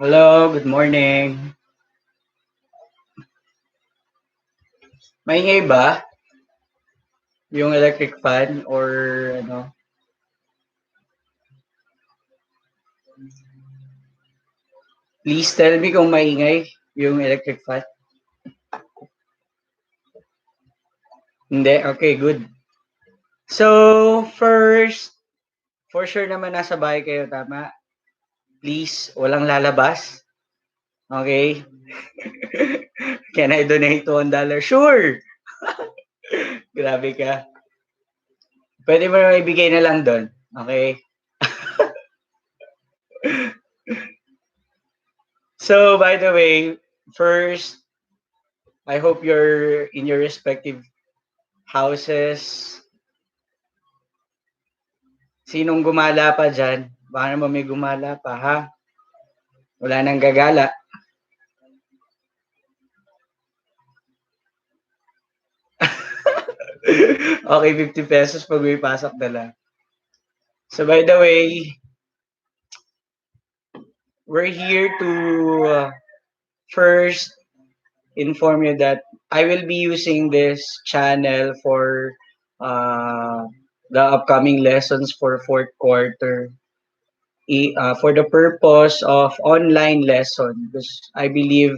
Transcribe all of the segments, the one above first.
Hello, good morning. Maingay ba yung electric fan or ano? Please tell me kung maingay yung electric fan. Hindi? Okay, good. So, first, for sure naman nasa bahay kayo, tama? Please, walang lalabas. Okay? Can I donate $1? Sure! Grabe ka. Pwede mo na ibigay na lang doon. Okay? So, by the way, first, I hope you're in your respective houses. Sinong gumala pa dyan? Baka naman may gumala pa, ha? Wala nang gagala. Okay, 50 pesos pag may pasok na lang. So, by the way, we're here to first inform you that I will be using this channel for uh, the upcoming lessons for fourth quarter for the purpose of online lesson because I believe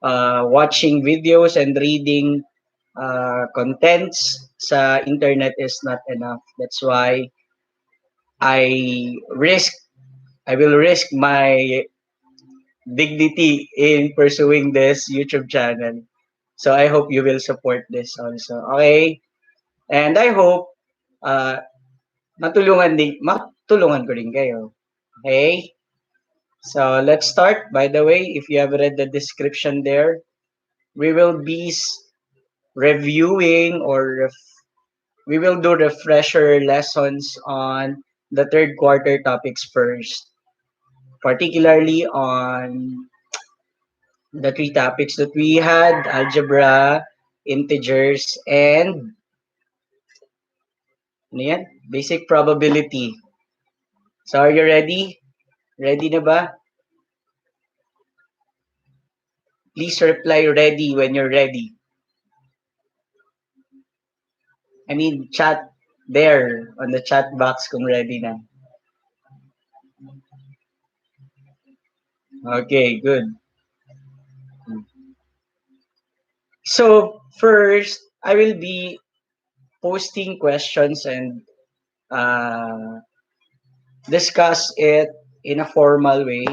watching videos and reading contents sa internet is not enough. That's why I risk I will risk my dignity in pursuing this YouTube channel. So I hope you will support this also. Okay? And I hope uh, matulungan ko rin kayo. Okay? So let's start. By the way, if you have read the description there, we will be reviewing or we will do refresher lessons on the third quarter topics first, particularly on the three topics that we had: algebra, integers, and ano yan? Basic probability. So are you ready? Ready na ba? Please reply ready when you're ready. I mean, chat there on the chat box kung ready na. Okay, good. So first, I will be posting questions and discuss it in a formal way,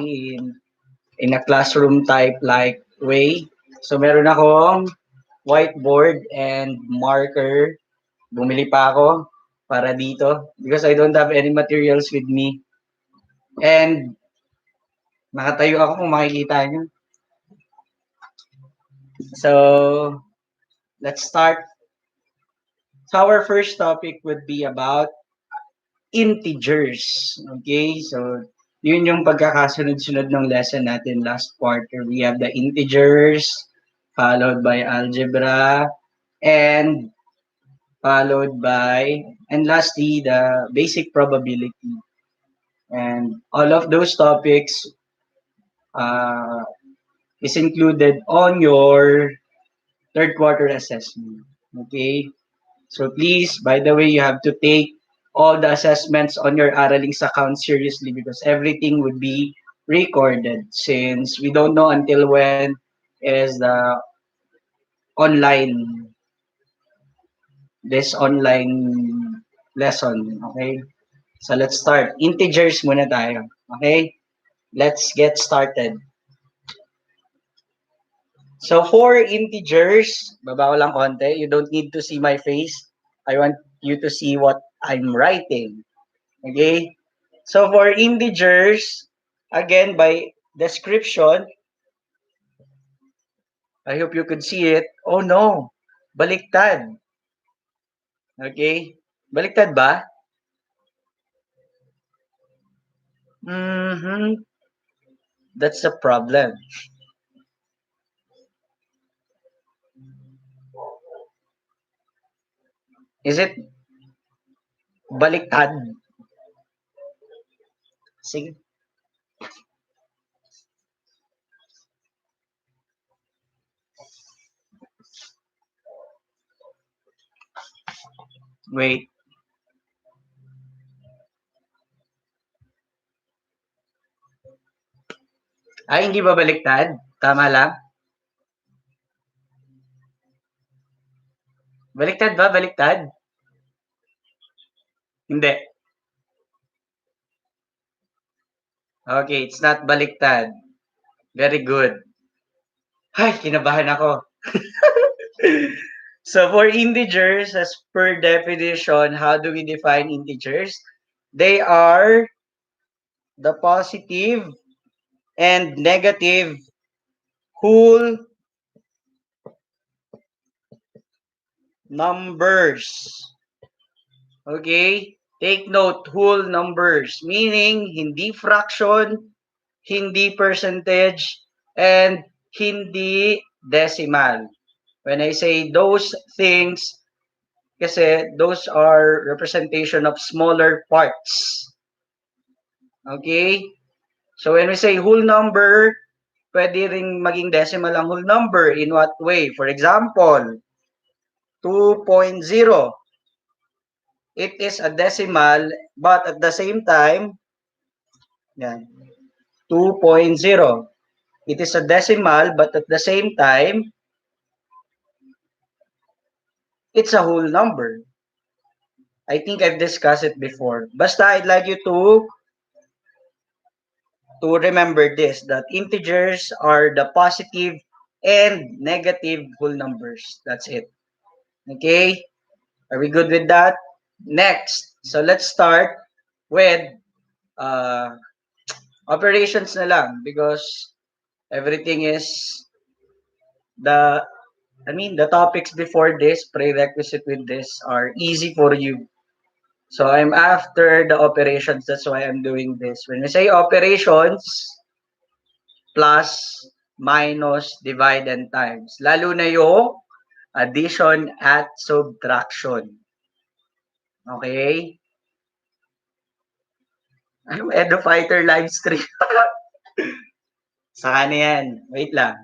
in a classroom type like way. So meron akong whiteboard and marker. Bumili pa ako para dito because I don't have any materials with me. And nakatayo ako kung makikita nyo. So let's start. So our first topic would be about integers. Okay, so yun yung pagkakasunod-sunod ng lesson natin last quarter. We have the integers, followed by algebra, and and lastly, the basic probability. And all of those topics uh, is included on your third quarter assessment. Okay, so please, by the way, you have to take all the assessments on your Araling's account seriously because everything would be recorded since we don't know until when is the online online lesson. Okay, so let's start. Integers muna tayo. Okay, let's get started. So for integers, baba ko lang konti. You don't need to see my face. I want you to see what I'm writing. Okay? So for integers, again, by description, I hope you could see it. Oh no, baliktad. Okay? Baliktad ba? Mm-hmm. That's a problem. Is it baliktad? Sige. Wait. Ay, hindi ba baliktad? Tama lang? Baliktad ba? Baliktad? Hindi. Okay, it's not baliktad. Very good. Ay, kinabahan ako. So for integers, as per definition, how do we define integers? They are the positive and negative whole numbers. Okay? Take note, whole numbers, meaning hindi fraction, hindi percentage, and hindi decimal. When I say those things, kasi those are representation of smaller parts. Okay? So when we say whole number, pwede ring maging decimal ang whole number. In what way? For example, 2.0. It is a decimal, but at the same time, yan, 2.0. It is a decimal, but at the same time, it's a whole number. I think I've discussed it before. Basta I'd like you to remember this, that integers are the positive and negative whole numbers. That's it. Okay? Are we good with that? Next. So let's start with uh, operations na lang because everything is the the topics before this, prerequisite with this are easy for you. So I'm after the operations. That's why I'm doing this. When we say operations, plus, minus, divide, and times. Lalo na yung addition at subtraction. Okay? Ano, Edo Fighter live stream. Saka na yan. Wait lang.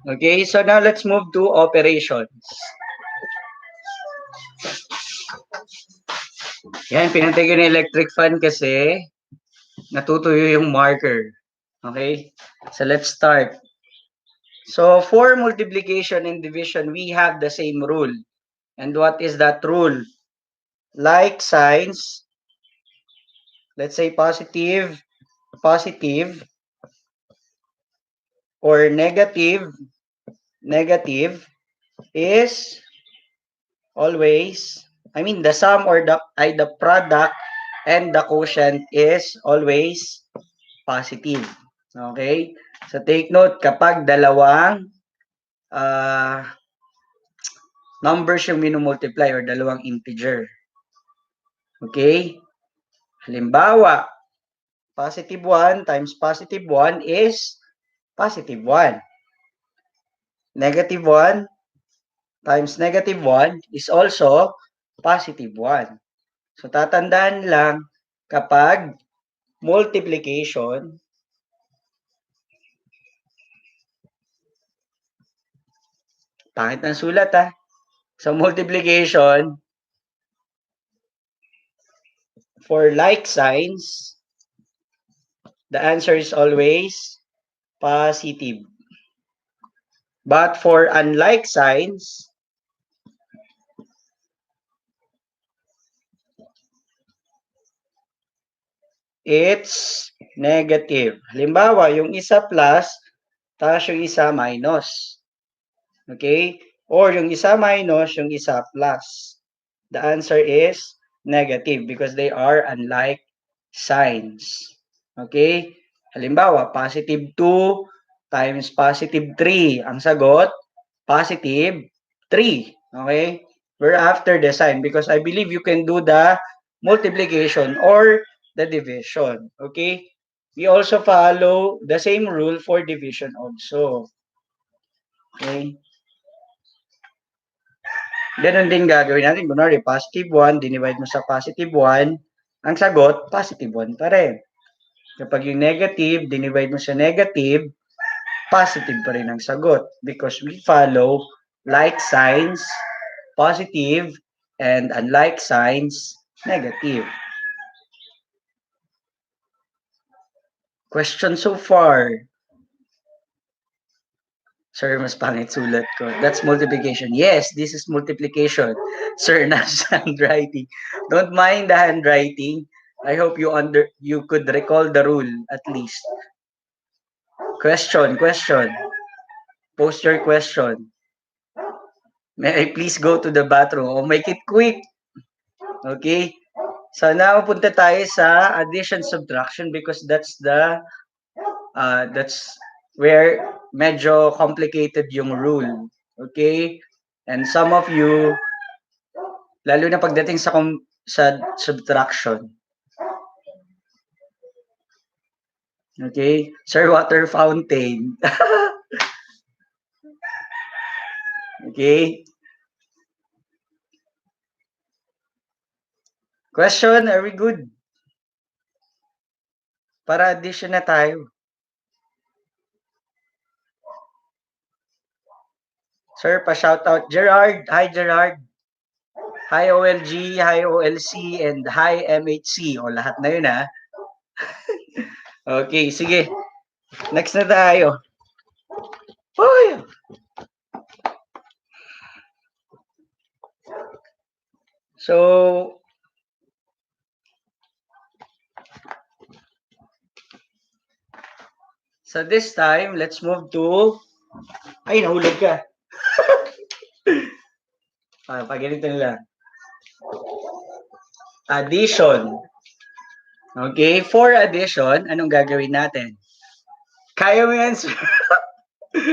Okay, so now let's move to operations. Yan, pinantay ko na electric fan kasi natutuyo yung marker. Okay? So let's start. So for multiplication and division, we have the same rule. And what is that rule? Like signs, let's say positive, positive, or negative, negative is always, the sum or the product and the quotient is always positive. Okay? So take note, kapag dalawang numbers yung minumultiply or dalawang integer. Okay? Halimbawa, positive 1 times positive 1 is positive 1. Negative 1 times negative 1 is also positive 1. So tatandaan lang, kapag multiplication, pangit ng sulat So multiplication, for like signs, the answer is always positive. But for unlike signs, it's negative. Halimbawa, yung isa plus, tapos yung isa minus. Okay? Or yung isa minus, yung isa plus. The answer is negative because they are unlike signs. Okay? Halimbawa, positive 2 times positive 3. Ang sagot, positive 3. Okay? We're after the sign because I believe you can do the multiplication or the division. Okay? We also follow the same rule for division also. Okay? Ganun din gagawin natin. Kunwari, positive 1, dinivide mo sa positive 1, ang sagot, positive 1 pa rin. Kapag yung negative, dinivide mo sa negative, positive pa rin ang sagot because we follow like signs, positive, and unlike signs, negative. Question so far. Sir, mas pangit sulat ko. That's multiplication. Yes, this is multiplication. Sir, nasa handwriting. Don't mind the handwriting. I hope you could recall the rule at least. Question. Post your question. May I please go to the bathroom? Oh, make it quick. Okay? So now punta tayo sa addition subtraction because that's where medyo complicated yung rule. Okay? And some of you, lalo na pagdating sa subtraction. Okay? Sir, water fountain. Okay? Question, are we good? Para addition na tayo. Sir, pa-shoutout. Gerard. Hi, Gerard. Hi, OLG. Hi, OLC. And hi, MHC. O, lahat na yun, ha? Okay, sige. Next na tayo. Uy! So, this time, let's move to... Ay, nahulog ka. Paganito nila. Addition. Okay, for addition, anong gagawin natin? Kaya mo yan, sir.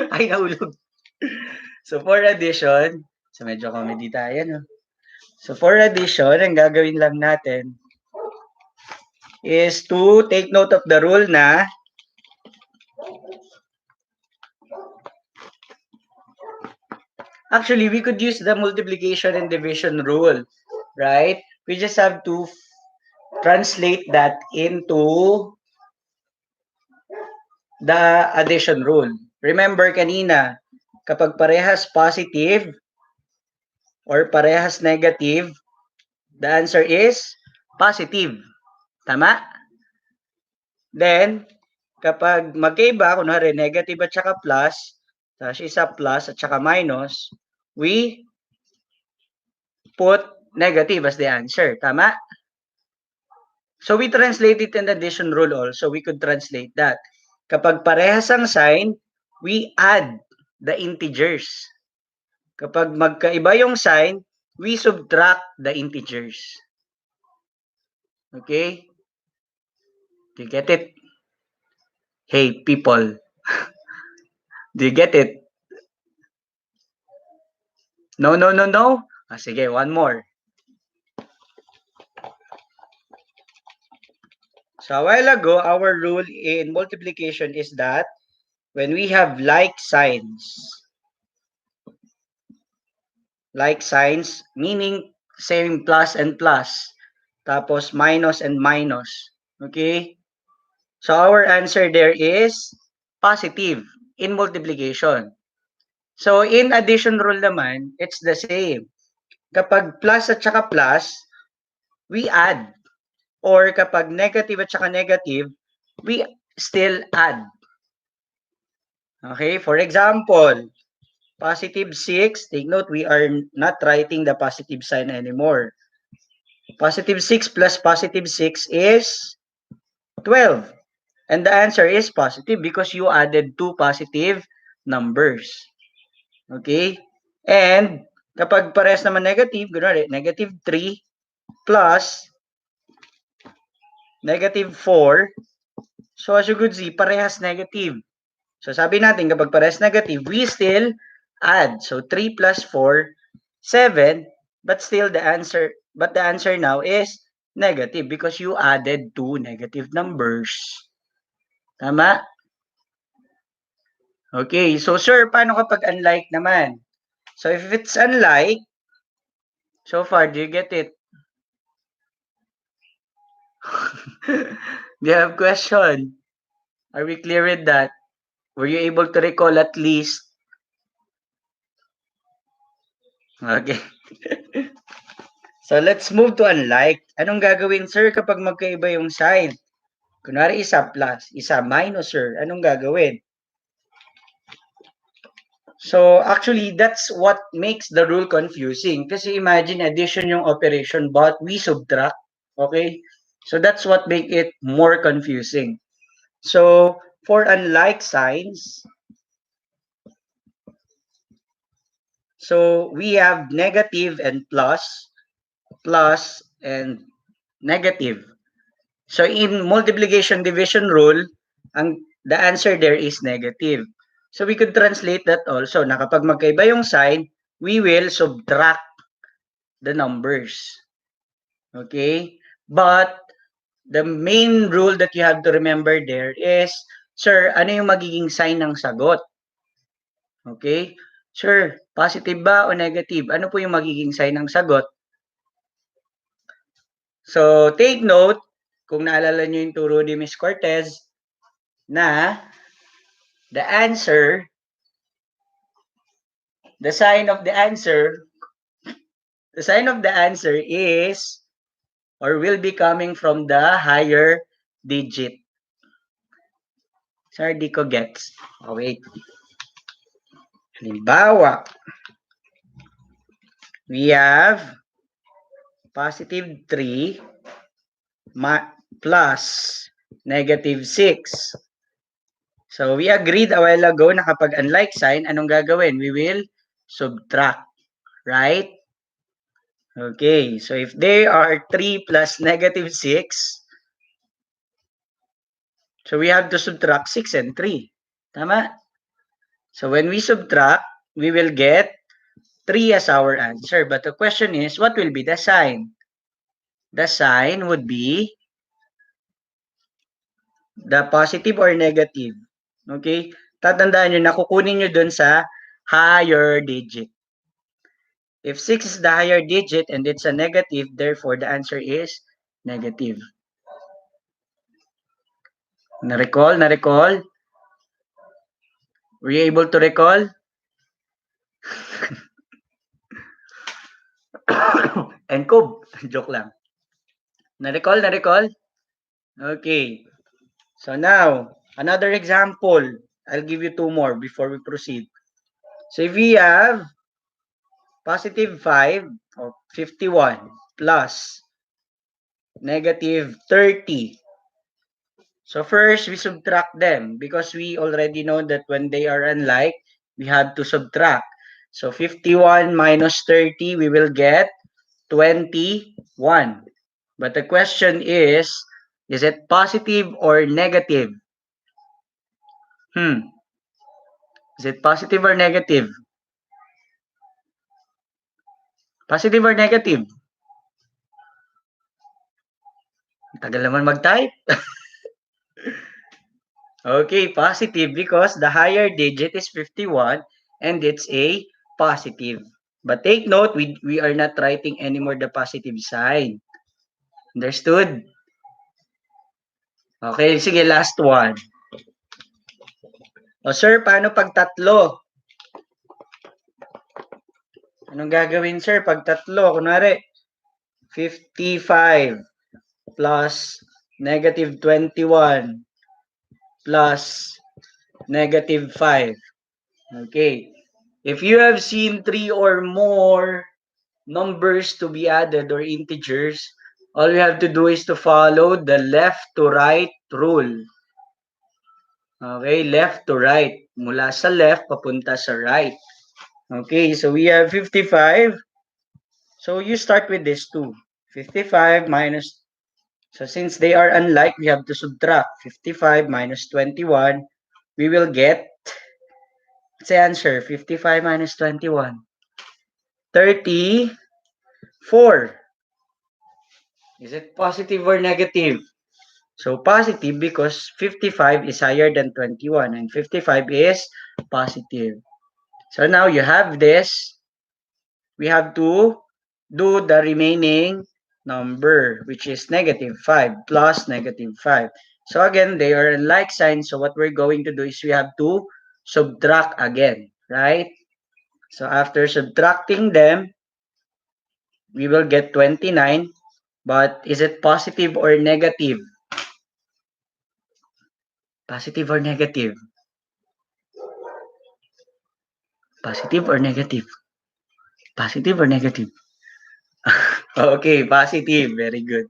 Ay, nahulog. So, for addition, so medyo comedy tayo, no? So, for addition, ang gagawin lang natin is to take note of the rule na actually, we could use the multiplication and division rule, right? We just have to translate that into the addition rule. Remember kanina, kapag parehas positive or parehas negative, the answer is positive. Tama? Then, kapag magkaiba, kunwari negative at saka plus, tapos isa plus at saka minus, we put negative as the answer. Tama? So we translate it in the addition rule also. We could translate that. Kapag parehas ang sign, we add the integers. Kapag magkaiba yung sign, we subtract the integers. Okay? Do you get it? Hey, people. Do you get it? No? Sige, one more. So a while ago, our rule in multiplication is that when we have like signs, meaning same plus and plus, tapos minus and minus, okay? So our answer there is positive in multiplication. So in addition rule naman, it's the same. Kapag plus at saka plus, we add. Or kapag negative at saka negative, we still add. Okay, for example, positive 6, take note, we are not writing the positive sign anymore. Positive 6 plus positive 6 is 12. And the answer is positive because you added two positive numbers. Okay? And kapag parehas naman negative, kunwari, negative 3 plus negative 4, so as you could see, parehas negative. So sabi natin, kapag parehas negative, we still add. So 3 plus 4, 7, but the answer now is negative because you added two negative numbers. Tama? Okay, so sir, paano kapag unlike naman? So if it's unlike, So far, do you get it? Do you have question? Are we clear with that? Were you able to recall at least? Okay. So let's move to unlike. Anong gagawin, sir, kapag magkaiba yung sign? Kunwari, isa plus, isa minus, sir. Anong gagawin? So actually, that's what makes the rule confusing. Kasi imagine addition yung operation, but we subtract. Okay? So that's what make it more confusing. So for unlike signs, so we have negative and plus, plus and negative. So in multiplication division rule, the answer there is negative. So we could translate that also na kapag magkaiba yung sign, we will subtract the numbers. Okay? But the main rule that you have to remember there is, sir, ano yung magiging sign ng sagot? Okay? Sir, positive ba o negative? Ano po yung magiging sign ng sagot? So, take note, kung naalala nyo yung turo ni Miss Cortez, na the answer, the sign of the answer is or will be coming from the higher digit. Sir, di ko gets. Oh, wait. Halimbawa, we have positive 3 plus negative 6. So, we agreed a while ago na kapag unlike sign, anong gagawin? We will subtract, right? Okay, so if they are 3 plus negative 6, so we have to subtract 6 and 3. Tama? So when we subtract, we will get 3 as our answer. But the question is, what will be the sign? The sign would be the positive or negative. Okay? Tatandaan nyo na kukunin nyo dun sa higher digit. If 6 is the higher digit and it's a negative, therefore the answer is negative. Na-recall? Na-recall? Were you able to recall? Encob. Joke lang. Na-recall? Na-recall? Okay. So now, another example. I'll give you 2 more before we proceed. So if we have positive 5 or 51 plus negative 30. So first, we subtract them because we already know that when they are unlike, we have to subtract. So 51 minus 30, we will get 21. But the question is it positive or negative? Is it positive or negative? Positive or negative? Tagal naman mag-type. Okay, positive because the higher digit is 51 and it's a positive. But take note, we are not writing anymore the positive sign. Understood? Okay, sige, last one. O sir, paano pag tatlo? Anong gagawin sir pag tatlo? Kunwari, 55 plus negative 21 plus negative 5. Okay. If you have seen 3 or more numbers to be added or integers, all you have to do is to follow the left to right rule. Okay, left to right. Mula sa left, papunta sa right. Okay, so we have 55. So you start with this 2. 55 minus, so since they are unlike, we have to subtract. 55 minus 21, we will get, what's the answer? 55 minus 21. 34. Is it positive or negative? So positive because 55 is higher than 21 and 55 is positive. So now you have this. We have to do the remaining number, which is negative 5 plus negative 5. So again, they are like signs. So what we're going to do is we have to subtract again, right? So after subtracting them, we will get 29. But is it positive or negative? Positive or negative? Positive or negative? Positive or negative? Okay, positive. Very good.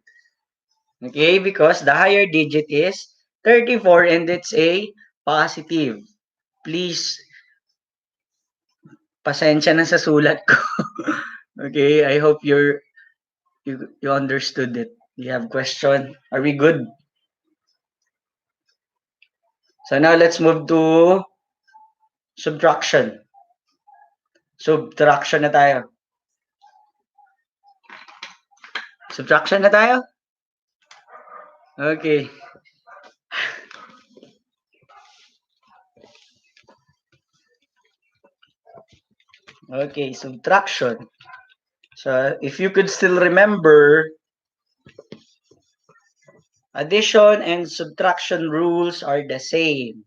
Okay, because the higher digit is 34 and it's a positive. Please, pasensya na sa sulat ko. Okay, I hope you understood it. You have question? Are we good? So now let's move to subtraction. Subtraction na tayo. Subtraction na tayo? Okay. Okay, subtraction. So if you could still remember, addition and subtraction rules are the same.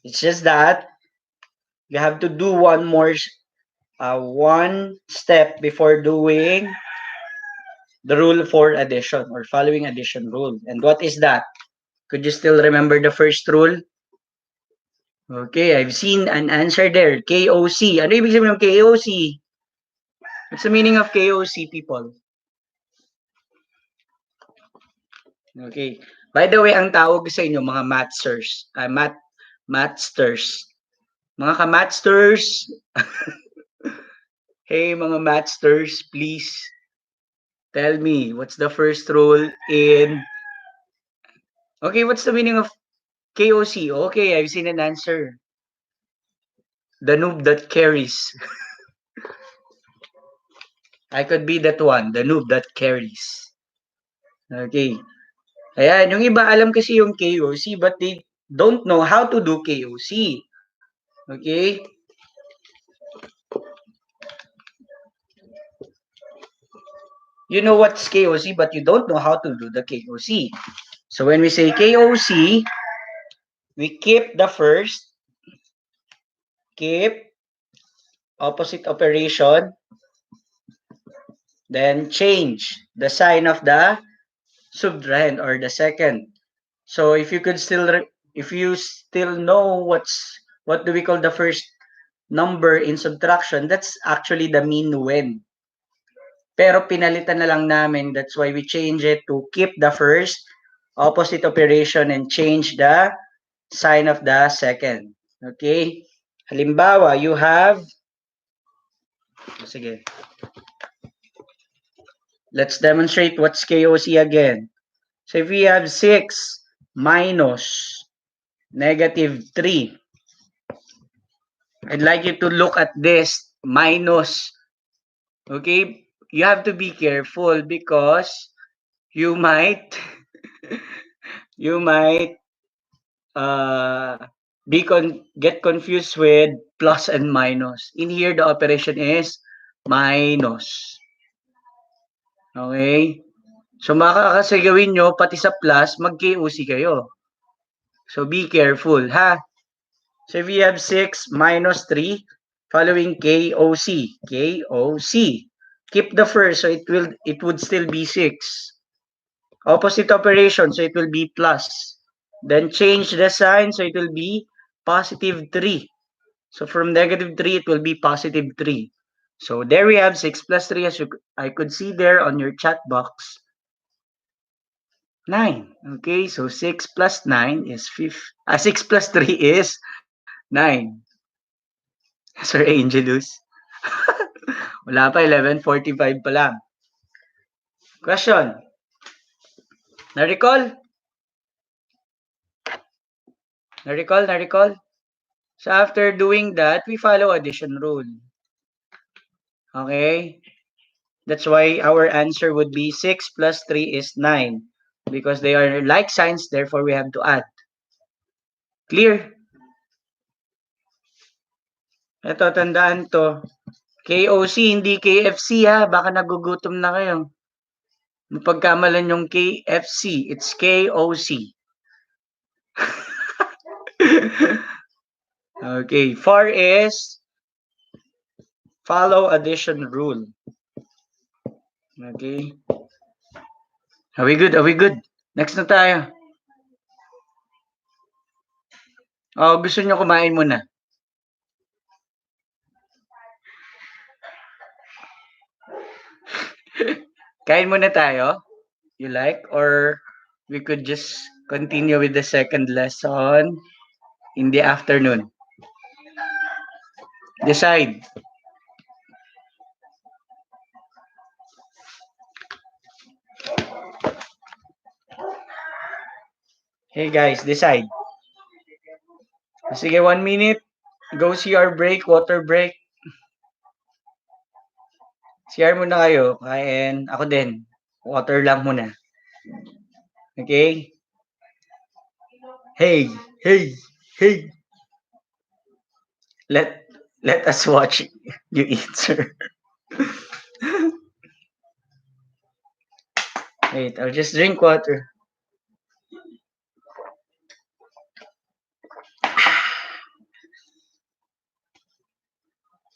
It's just that you have to do one step before doing the rule for addition or following addition rule. And what is that? Could you still remember the first rule? Okay, I've seen an answer there. KOC. Ano ibig sabihin ng KOC? What's the meaning of KOC, people? Okay. By the way, ang tawag sa inyo, mga mathsters. Mga ka-mathsters, hey mga mathsters, please tell me, what's the first rule in... Okay, what's the meaning of KOC? Okay, I've seen an answer. The noob that carries. I could be that one, the noob that carries. Okay. Ayan, yung iba alam kasi yung KOC but they don't know how to do KOC. Okay? You know what's KOC but you don't know how to do the KOC. So when we say KOC, we keep the first, keep opposite operation, then change the sign of the subtrahend or the second. So if you still know what do we call the first number in subtraction, that's actually the minuend. Pero pinalitan na lang namin, that's why we change it to keep the first opposite operation and change the sign of the second. Okay? Halimbawa, you have, sige, let's demonstrate what's KOC again. So if we have 6 minus negative 3, I'd like you to look at this minus. Okay? You have to be careful because you might you might get confused with plus and minus. In here, the operation is minus. Okay? So, makakasi gawin nyo, pati sa plus, mag-KOC kayo. So, be careful, ha? So, if we have 6 minus 3, following KOC. KOC. Keep the first, so it would still be 6. Opposite operation, so it will be plus. Then change the sign, so it will be positive 3. So from negative 3, it will be positive 3. So there we have 6 plus 3, as I could see there on your chat box. 9. Okay, so 6 plus 9 is 6 plus 3 is 9. Sir Angelus. Wala pa, 11:45 pa lang. Question. Na-recall? Na-recall? So after doing that, we follow addition rule. Okay? That's why our answer would be 6 plus 3 is 9. Because they are like signs, therefore we have to add. Clear? Ito, tandaan to. KOC, hindi KFC ha. Baka nagugutom na kayo. Pagkamalan yung KFC, it's KOC. Okay, 4 is follow addition rule. Okay. Are we good? Are we good? Next na tayo. Oh, gusto nyo kumain muna? Kain muna tayo? You like? Or we could just continue with the second lesson in the afternoon? Decide. Hey guys, decide. Sige, 1 minute. Go CR break, water break. CR muna kayo. Kain. Ako din. Water lang muna. Okay? Hey, hey, hey. Let let us watch you eat, sir. Wait, I'll just drink water.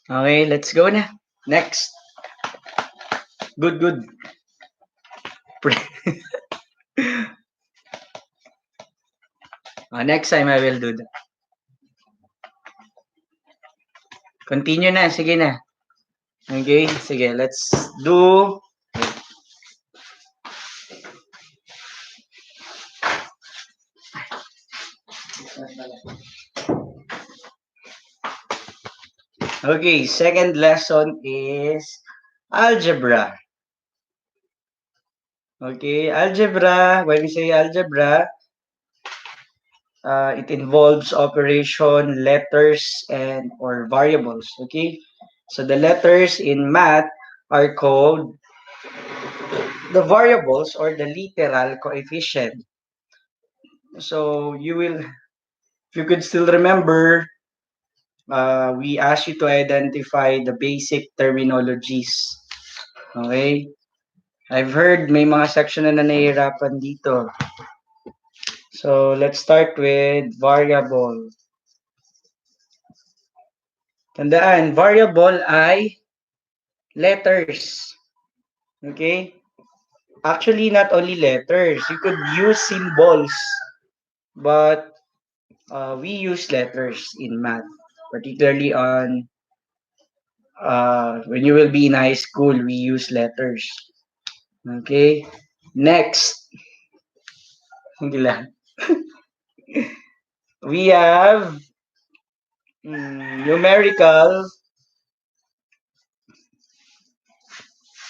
Okay, let's go na. Next. Good, good. Next time I will do that. Continue na, sige na. Okay, sige, let's do. Okay, second lesson is algebra. Okay, algebra, when we say algebra, it involves operation, letters, and or variables. Okay, so the letters in math are called the variables or the literal coefficient. So you will, if you could still remember, we asked you to identify the basic terminologies. Okay? I've heard may mga section na nahihirapan dito. So, let's start with variable. Tandaan, variable ay letters. Okay? Actually, not only letters. You could use symbols. But we use letters in math. Particularly on when you will be in high school, we use letters. Okay? Next. Hindi lang. We have numerical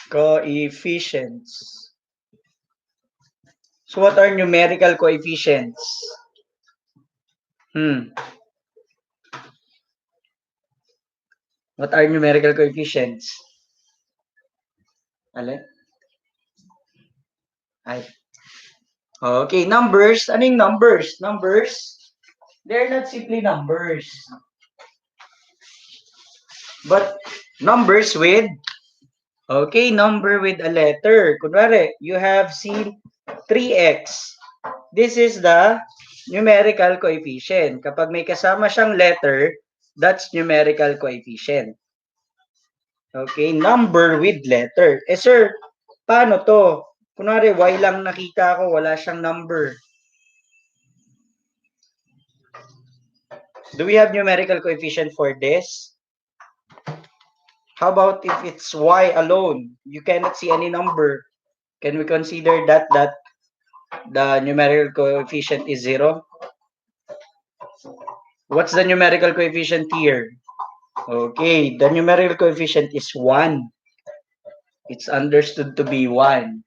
coefficients. So what are numerical coefficients? What are numerical coefficients? Alin? Ay. Okay, numbers. Ano yung numbers? Numbers, they're not simply numbers. But numbers with, okay, number with a letter. Kunwari, you have seen 3x. This is the numerical coefficient. Kapag may kasama siyang letter, that's numerical coefficient. Okay, number with letter. Eh sir, paano to? Kunwari, y lang nakita ko, wala siyang number. Do we have numerical coefficient for this? How about if it's y alone? You cannot see any number. Can we consider that the numerical coefficient is 0? What's the numerical coefficient here? Okay, the numerical coefficient is 1. It's understood to be 1.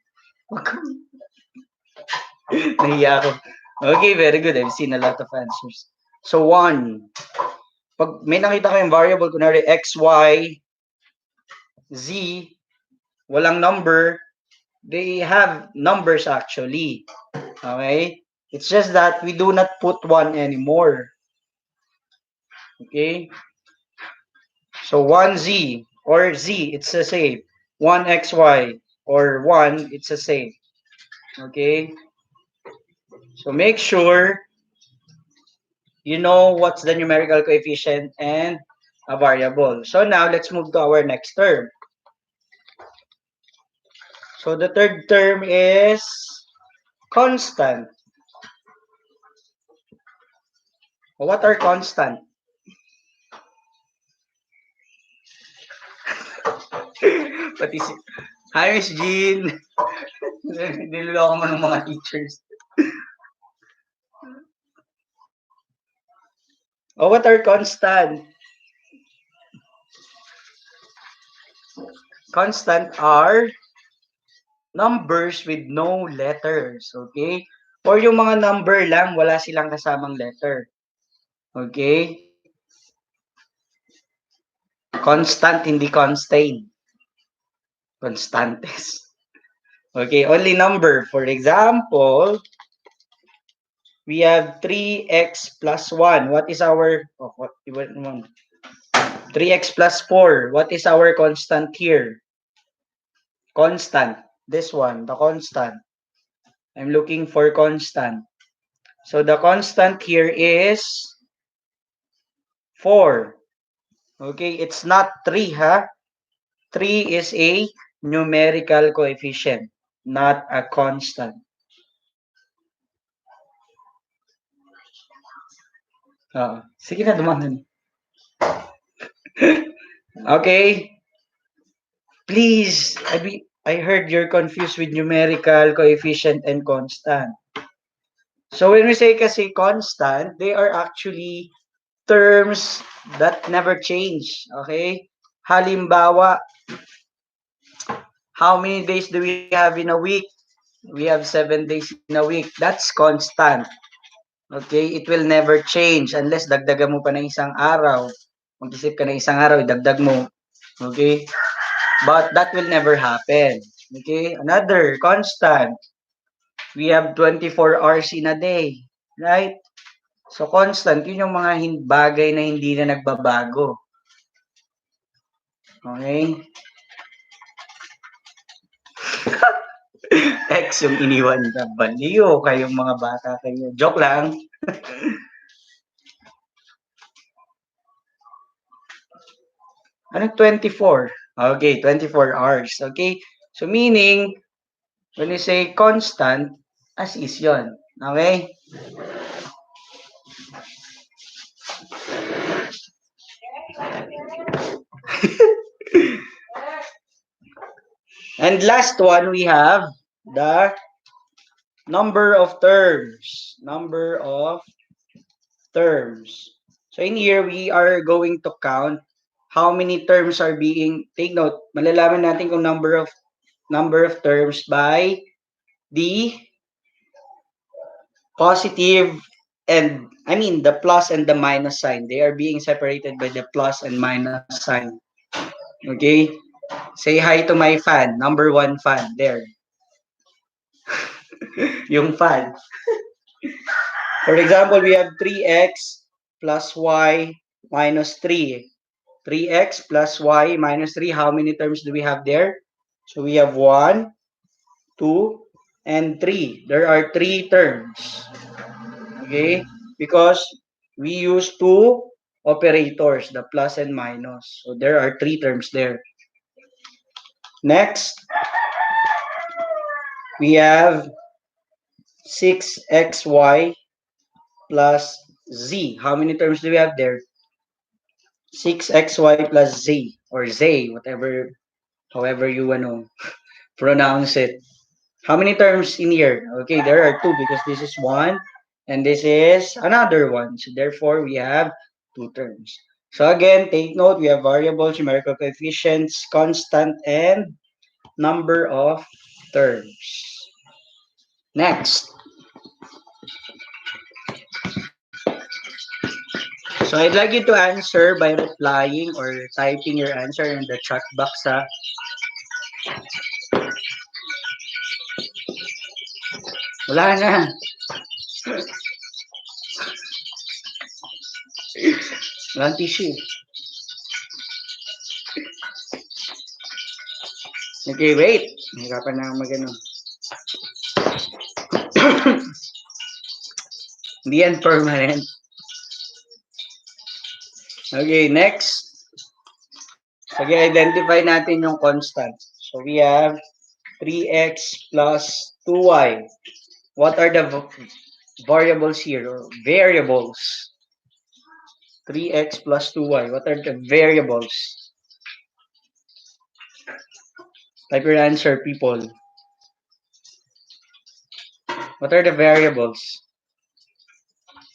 Nahiya ako. Okay, very good. I've seen a lot of answers. So, 1. Pag may nakita kayong variable, kunwari x, y, z, walang number, they have numbers actually. Okay? It's just that we do not put 1 anymore. Okay? So 1z or z, it's the same. 1xy or 1, it's the same. Okay? So make sure you know what's the numerical coefficient and a variable. So now let's move to our next term. So the third term is constant. What are constant? Pati si... Hi, Miss Jean. Niloloko mo ng mga teachers. Oh, what are constant? Constant are numbers with no letters. Okay? Or yung mga number lang, wala silang kasamang letter. Okay? Constant, hindi constant. Constantes. Okay, only number. For example, we have 3x plus 1. What is our... Oh, what? 3x plus 4. What is our constant here? Constant. This one, the constant. I'm looking for constant. So the constant here is 4. Okay, it's not 3, huh? 3 is a numerical coefficient, not a constant. Sige na, dumahan. Okay. Please, I heard you're confused with numerical, coefficient, and constant. So when we say kasi constant, they are actually terms that never change. Okay? Halimbawa, how many days do we have in a week? We have 7 days in a week. That's constant. Okay? It will never change unless dagdagan mo pa ng isang araw. Mag-isip ka ng isang araw, idagdag mo. Okay? But that will never happen. Okay? Another constant. We have 24 hours in a day. Right? So, constant, yun yung mga bagay na hindi na nagbabago. Okay? X yung iniwan ka. Baliw kayong mga bata kayo. Joke lang. Anong 24? Okay, 24 hours. Okay? So, meaning, when you say constant, as is yun. Okay? And last one, we have the number of terms. Number of terms. So in here, we are going to count how many terms are being, take note, malalaman natin kung number of terms by the positive and, the plus and the minus sign. They are being separated by the plus and minus sign. Okay? Say hi to my fan. Number 1 fan. There. Yung fan. For example, we have 3x plus y minus 3. 3x plus y minus 3. How many terms do we have there? So we have 1, 2, and 3. There are 3 terms. Okay? Because we use 2 operators, the plus and minus. So there are 3 terms there. Next, we have 6xy plus z. How many terms do we have there? 6xy plus z, or z, however you want to pronounce it. How many terms in here? Okay, there are 2 because this is 1 and this is another one. So therefore, we have 2 terms. So again, take note, we have variables, numerical coefficients, constant, and number of terms. Next. So I'd like you to answer by replying or typing your answer in the chat box. Wala na. Walang tissue. Okay, wait. Hirapan na ako mag-ano. Hindi yan permanent. Okay, next. Sige, identify natin yung constant. So, we have 3x plus 2y. What are the variables here? Or variables. 3x plus 2y. What are the variables? Type your answer, people. What are the variables?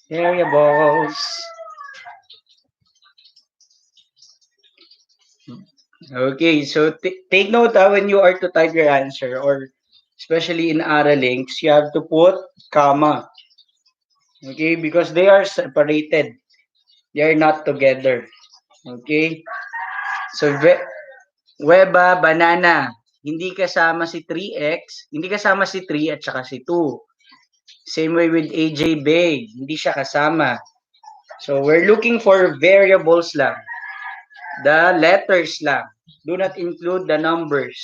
Variables. Okay, so take note when you are to type your answer, or especially in Aralinks, you have to put comma. Okay, because they are separated. They are not together. Okay? So, Weba, banana. Hindi kasama si 3x, hindi kasama si 3 at saka si 2. Same way with AJ Bay, hindi siya kasama. So, we're looking for variables lang. The letters lang. Do not include the numbers.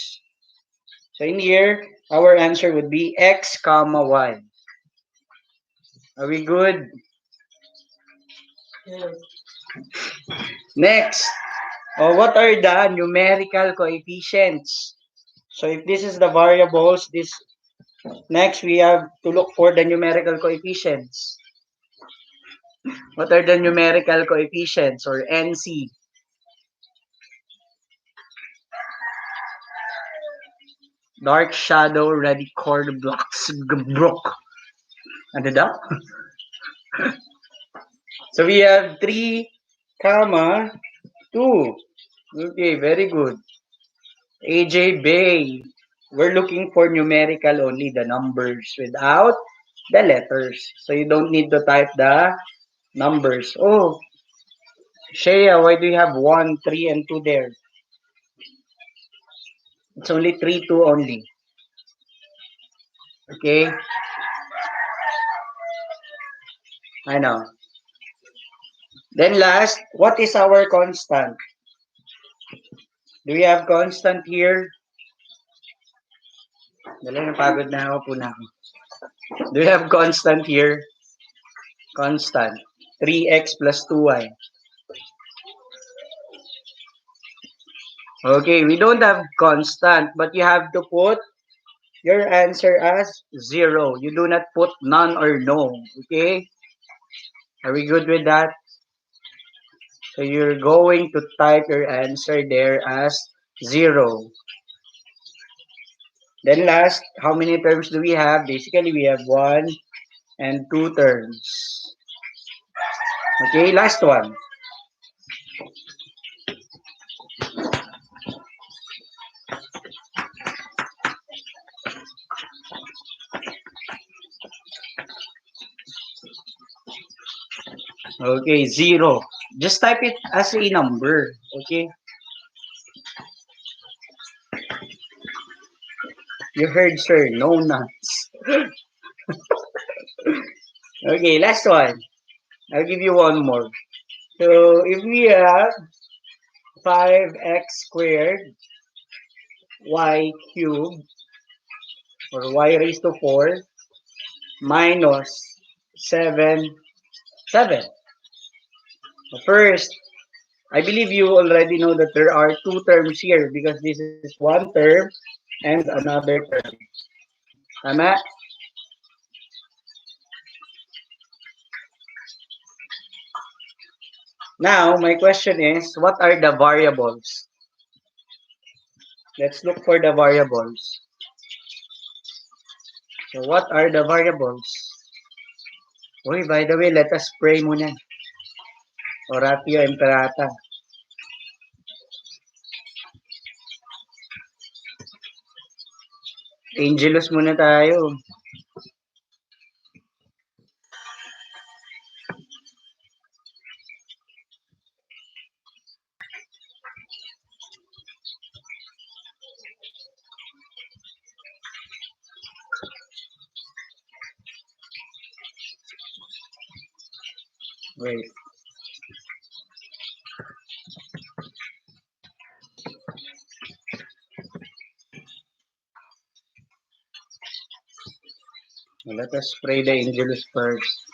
So, in here, our answer would be x comma y. Are we good? Next, what are the numerical coefficients? So, if this is the variables, next we have to look for the numerical coefficients. What are the numerical coefficients, or NC? Dark shadow, ready chord blocks, brook. Ano daw? So we have 3, comma, 2. Okay, very good. AJ Bay. We're looking for numerical only, the numbers without the letters. So you don't need to type the numbers. Oh, Shea, why do you have 1, 3, and 2 there? It's only 3, 2 only. Okay? I know. Then last, what is our constant? Do we have constant here? Dali, napagod na ako po na ako. Do we have constant here? Constant. 3x plus 2y. Okay, we don't have constant, but you have to put your answer as 0. You do not put none or no. Okay? Are we good with that? So you're going to type your answer there as 0. Then last, how many terms do we have? Basically, we have 1 and 2 terms. Okay, last one. Okay, 0. Just type it as a number. Okay? You heard, sir. No nuts. Okay, last one. I'll give you one more. So, if we have 5x squared y cubed, or y raised to 4, minus 7, 7. First, I believe you already know that there are 2 terms here because this is one term and another term. Tama? Now, my question is, what are the variables? Let's look for the variables. So, what are the variables? Uy, by the way, let us pray muna. Oratio Imperata. Angelus muna tayo. Wait. Let us pray the Angelus first.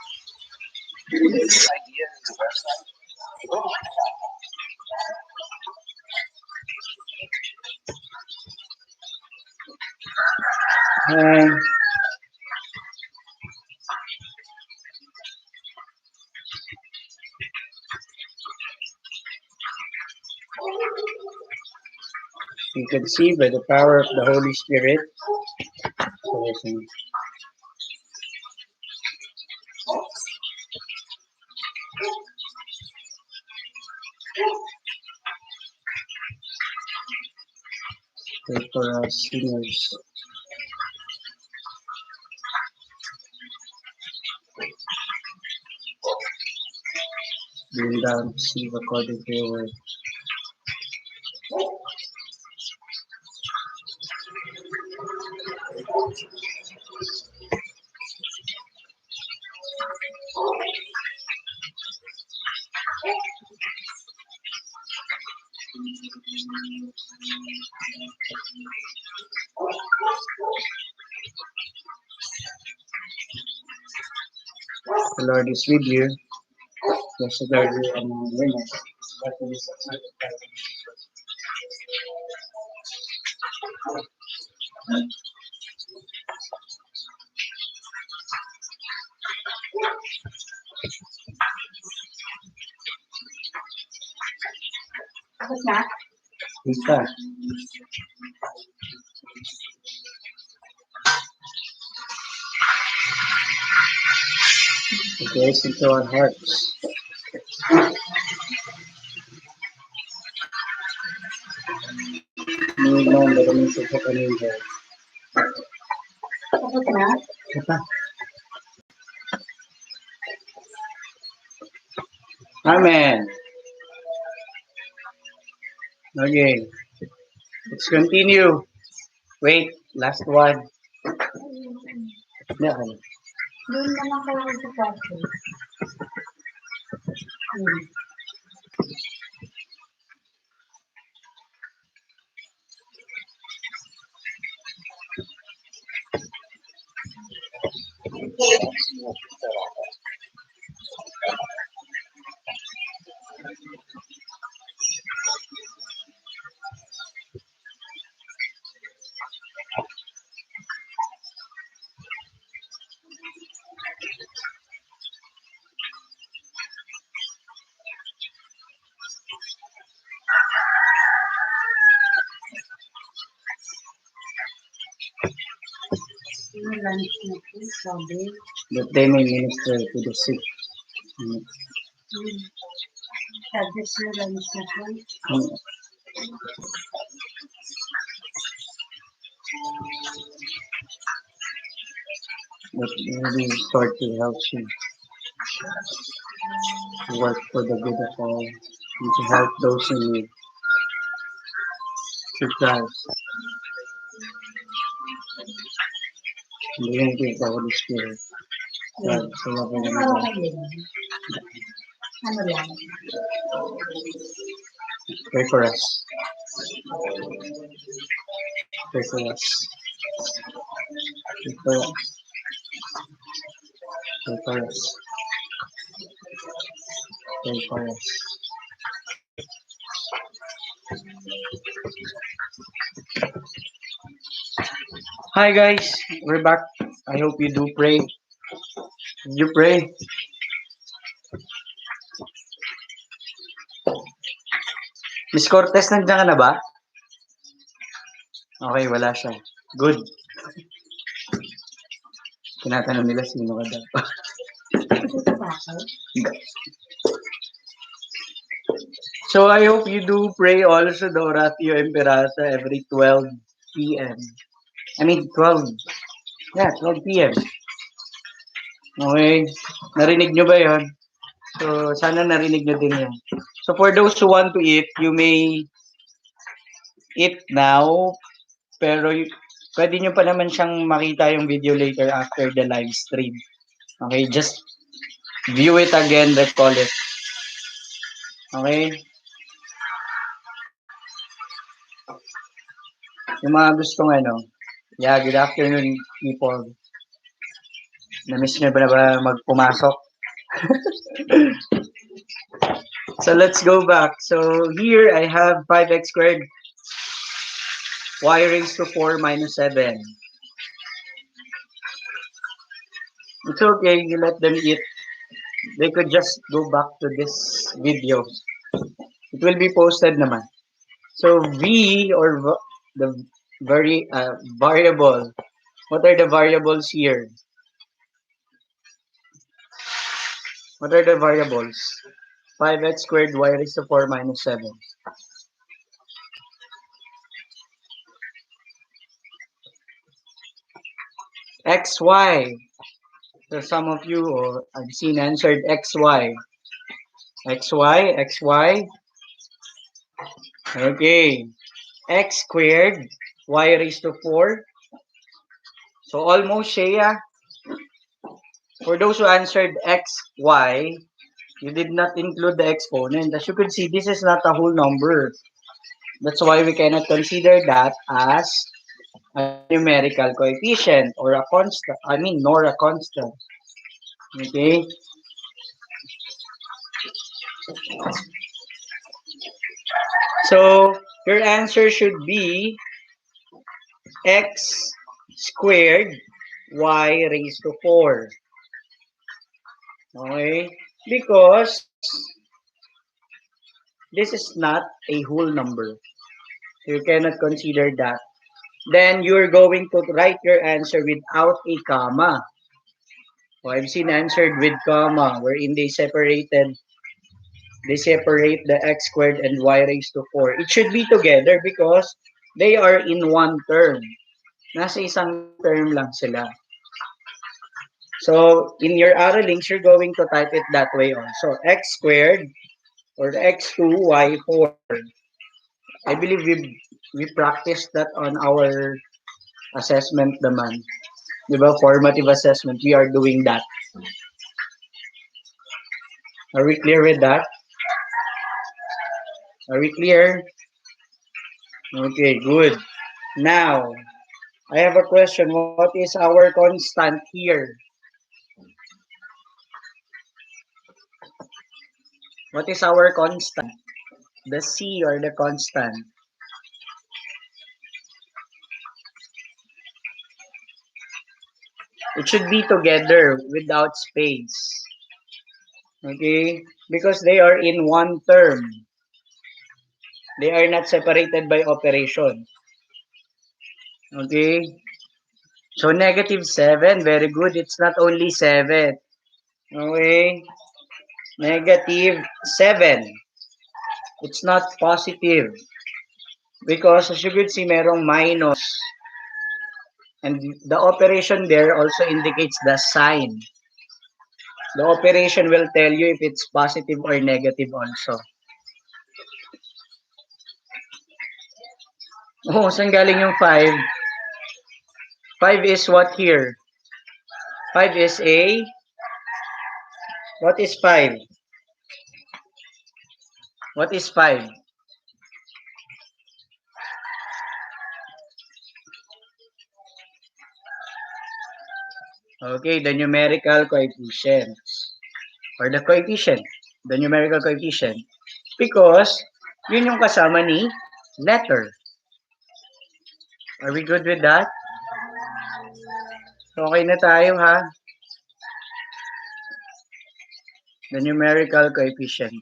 And you can see by the power of the Holy Spirit. Pray for us sinners. Being down, receive according to your word. The Lord is with you. Blessed are you among women. Blessed is the fruit of thy womb, Jesus. Rita, grace into our hearts. Moving on, the release of an angel. Amen. Okay, let's continue. Wait, last one. Yeah. Doon naman kayo sa practice. Yung lunch na po, sabi. That they may minister to the sick. Sabi sa lunch na po. That maybe start to help you to work for the good of all and to help those in need. Through Christ. In the unity of the Holy Spirit. God, so loving and Ano God. kayo? Ano lang? Pray for us. Pray for us. Pray for us. Pray for us. Pray for us. Hi guys, we're back. I hope you do pray. You pray. Miss Cortez, nandiyan ka na ba? Okay, wala siya. Good. Tinatanong nila sino ka daw. Ito ba ako? So I hope you do pray also the Oratio Imperata every 12 p.m. I mean 12. Yeah, 12 p.m. Okay. Narinig nyo ba yun? So sana narinig nyo din yun. So for those who want to eat, you may eat now. Pero pwede nyo pa naman siyang makita yung video later after the live stream. Okay, just view it again, recall it. Okay? Yung mga gustong ano, yeah, good afternoon, people. Na-miss nyo ba na ba magpumasok? So let's go back. So here I have 5x squared y raised to 4 minus 7. It's okay, you let them eat. They could just go back to this video. It will be posted naman. So v or the variable. What are the variables here? What are the variables? 5x squared y raised to 4 minus 7. xy. So some of you I've seen answered xy. xy. Okay. X squared y raised to 4. So almost Shea. For those who answered xy, you did not include the exponent. As you can see, this is not a whole number. That's why we cannot consider that as a numerical coefficient or a constant. Nor a constant. Okay? So, your answer should be x squared y raised to 4. Okay? Because this is not a whole number. You cannot consider that. Then you're going to write your answer without a comma. So I've seen answered with comma wherein they separate the x squared and y raised to 4. It should be together because they are in one term. Nasa isang term lang sila. So in your arrow links, you're going to type it that way also. X squared or x2 y4. I believe we practiced that on our assessment naman. Diba? Formative assessment. We are doing that. Are we clear with that? Are we clear? Okay, good. Now, I have a question. What is our constant here? What is our constant? The C or the constant? It should be together without space. Okay? Because they are in one term. They are not separated by operation. Okay? So, negative 7. Very good. It's not only 7. Okay? Negative 7. It's not positive. Because as you could see, merong minus. And the operation there also indicates the sign. The operation will tell you if it's positive or negative also. Oh, saan galing yung 5? 5 is what here? 5 is a... What is 5? What is 5? Okay, the numerical coefficient. Or the coefficient. The numerical coefficient. Because, yun yung kasama ni letter. Are we good with that? Okay na tayo ha? The numerical coefficient.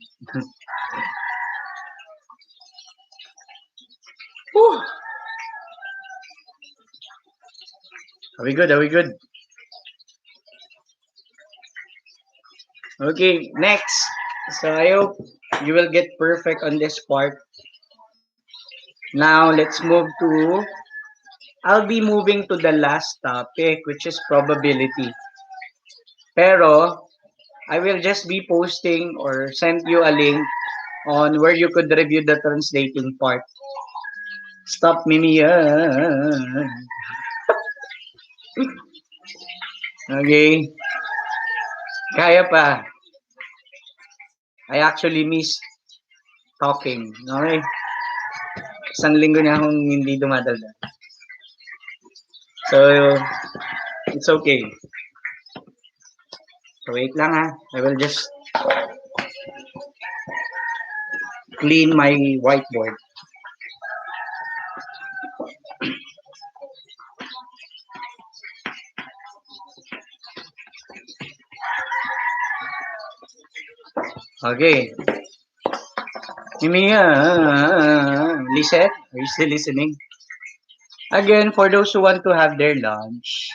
Are we good? Are we good? Okay, next. So I hope you will get perfect on this part. Now, let's move to... I'll be moving to the last topic, which is probability. Pero, I will just be posting or send you a link on where you could review the translating part. Stop Mimi. Okay. Kaya pa. I actually miss talking. Okay. Isang linggo na akong hindi dumadalda. So, it's okay. So wait lang ha. I will just clean my whiteboard. Okay. Mimi, listen. Are you still listening? Again, for those who want to have their lunch,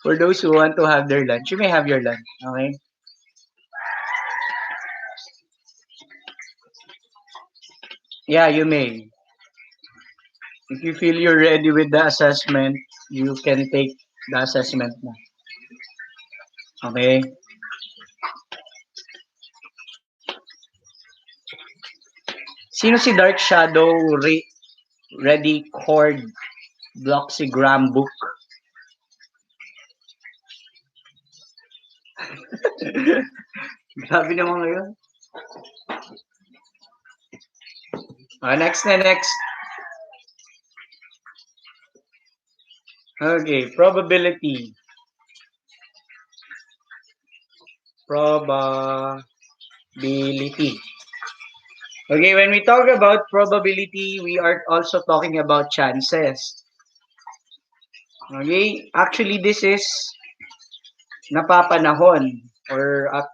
for those who want to have their lunch, you may have your lunch. Okay? Yeah, you may. If you feel you're ready with the assessment, you can take the assessment na. Okay? Sino si Dark Shadow Ready Chord Bloxygram book? Grabe naman ngayon. Next na, next. Okay, probability. Probability. Okay, when we talk about probability, we are also talking about chances. Okay, actually this is napapanahon or up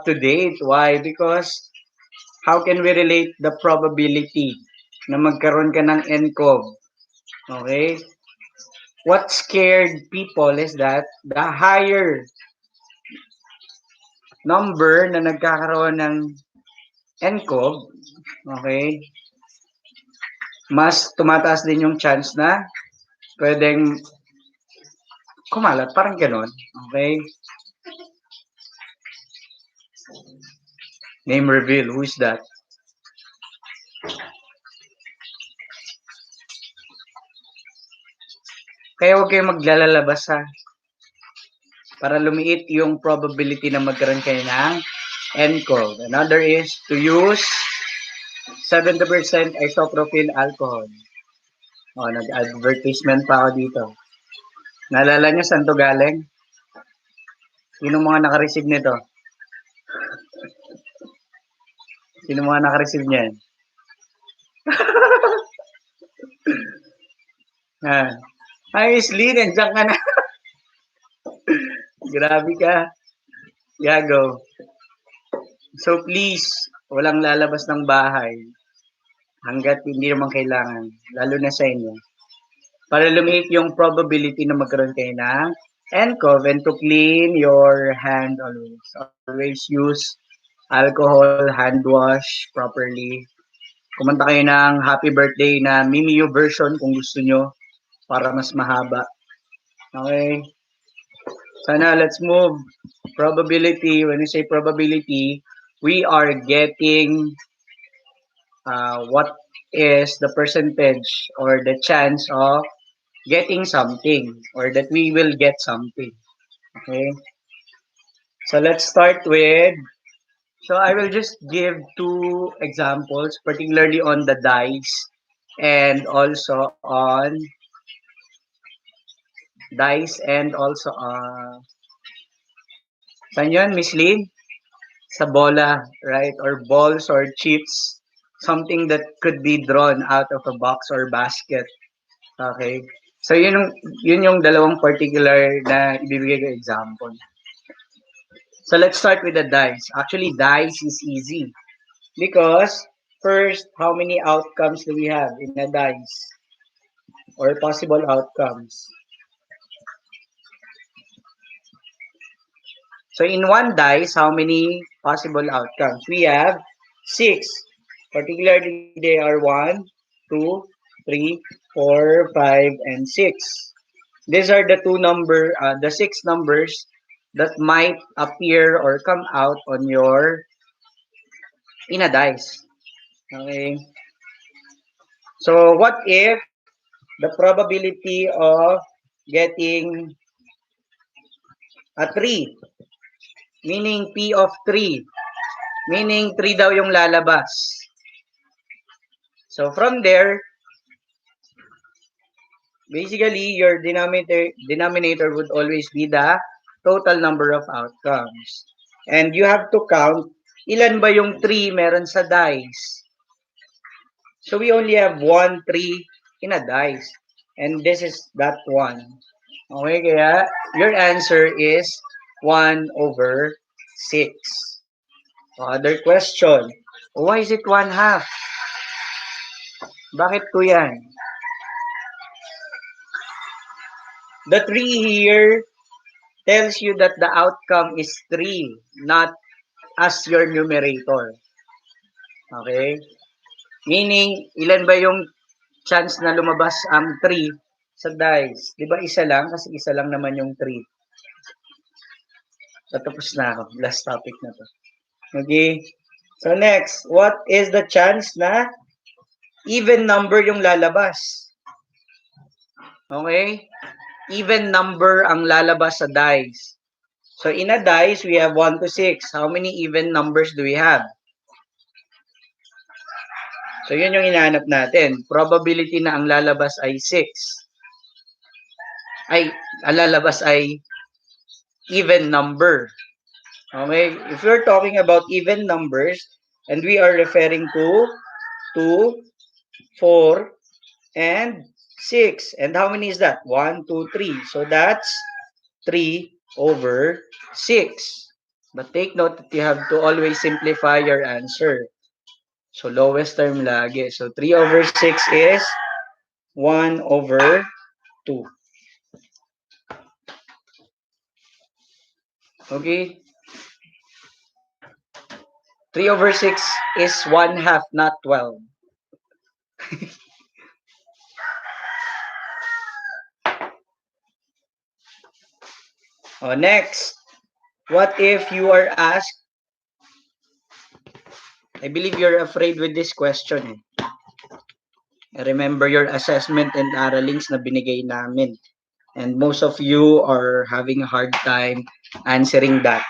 to date. Why? Because how can we relate the probability na magkaroon ka ng NCOV? Okay? What scared people is that the higher number na nagkakaroon ng NCOV, okay, mas tumataas din yung chance na pwedeng kumalat. Parang ganon. Okay? Name reveal. Who is that? Kaya huwag kayong maglalabas ha. Para lumiit yung probability na magkaroon kayo ng NCOV. Another is to use 70% isopropyl alcohol. Nag-advertisement pa ako dito. Naalala nyo saan to galing? Sino mga naka-receive nito? Sino mga naka-receive niyan? Hi, Slee, nandiyan ka na. Grabe ka. Yago. So please, walang lalabas ng bahay hanggat hindi naman kailangan, lalo na sa inyo. Para lumiit yung probability na magkaroon kayo ng NCOV and to clean your hand always. Always use alcohol, hand wash properly. Kumanta kayo ng happy birthday na Mimiyu version kung gusto nyo para mas mahaba. Okay? Sana let's move. Probability, when we say probability, we are getting what is the percentage or the chance of getting something or that we will get something. Okay? So let's start with, so I will just give two examples, particularly on the dice and also on saan yun, Miss Lynn? Sa bola, right? Or balls or chips, something that could be drawn out of a box or basket. Okay? So yun yung dalawang particular na ibibigay ko example. So let's start with the dice. Actually, dice is easy because first, how many outcomes do we have in a dice or possible outcomes? So in one dice, how many possible outcomes? We have 6. Particularly, they are 1, 2, 3, 4, 5, and 6. These are the 6 numbers that might appear or come out on your in a dice. Okay. So what if the probability of getting a 3, meaning P of 3, meaning 3 daw yung lalabas. So from there, basically, your denominator would always be the total number of outcomes. And you have to count ilan ba yung 3 meron sa dice. So we only have 1, 3 in a dice. And this is that one. Okay, kaya your answer is 1 over 6. Other question. Why is it 1 half? Bakit ko yan? The 3 here tells you that the outcome is 3, not as your numerator. Okay? Meaning, ilan ba yung chance na lumabas ang 3 sa dice? Di ba isa lang? Kasi isa lang naman yung 3. Tapos na ako. Last topic na to. Okay? So next, what is the chance na even number yung lalabas? Okay? Even number ang lalabas sa dice. So in a dice, we have 1 to 6. How many even numbers do we have? So yun yung hinahanap natin. Probability na ang lalabas ay 6. Ang lalabas ay even number. Okay? If we're talking about even numbers, and we are referring to 2, 4, and 6. And how many is that? 1, 2, 3. So that's 3 over 6. But take note that you have to always simplify your answer. So lowest term lagi. So 3 over 6 is 1 over 2. Okay? 3 over 6 is 1 half, not 12. Next, what if you are asked, I believe you're afraid with this question. Remember your assessment and aralings na binigay namin. And most of you are having a hard time answering that.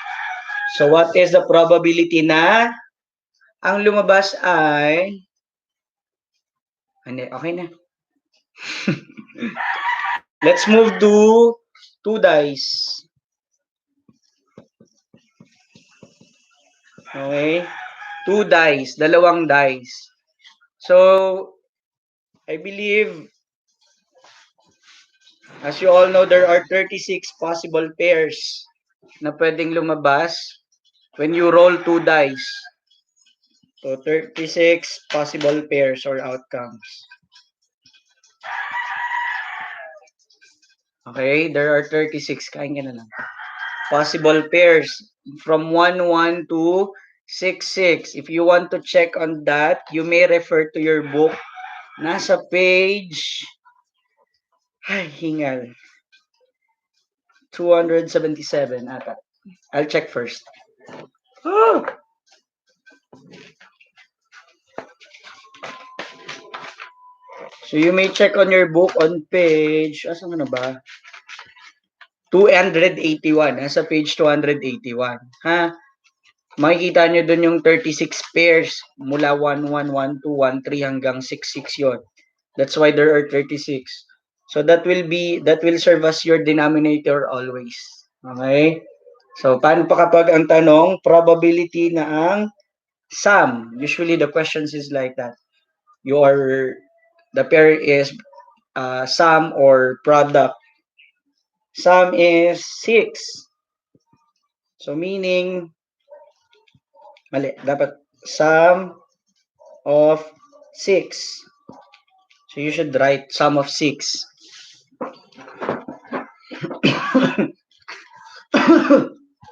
So what is the probability na ang lumabas ay... Okay na. Let's move to 2 dice. Okay? 2 dice. Dalawang dice. So, I believe, as you all know, there are 36 possible pairs na pwedeng lumabas when you roll 2 dice. So, 36 possible pairs or outcomes. Okay? There are 36. Kain ka na lang. Possible pairs from 1, 1 to 6, 6. If you want to check on that, you may refer to your book. Nasa page... Ay, hingal. 277 ata. I'll check first. Oh! So you may check on your book on page, asan na ba? 281. Nasa page 281. Ha? Makikita nyo dun yung 36 pairs mula 1, 1, 1, 2, 1, 3 hanggang 6, 6 yon. That's why there are 36. So that will serve as your denominator always. Okay? So paano pa kapag ang tanong, probability na ang sum. Usually the questions is like that. The pair is sum or product. Sum is 6. So meaning, mali, dapat sum of 6. So you should write sum of 6.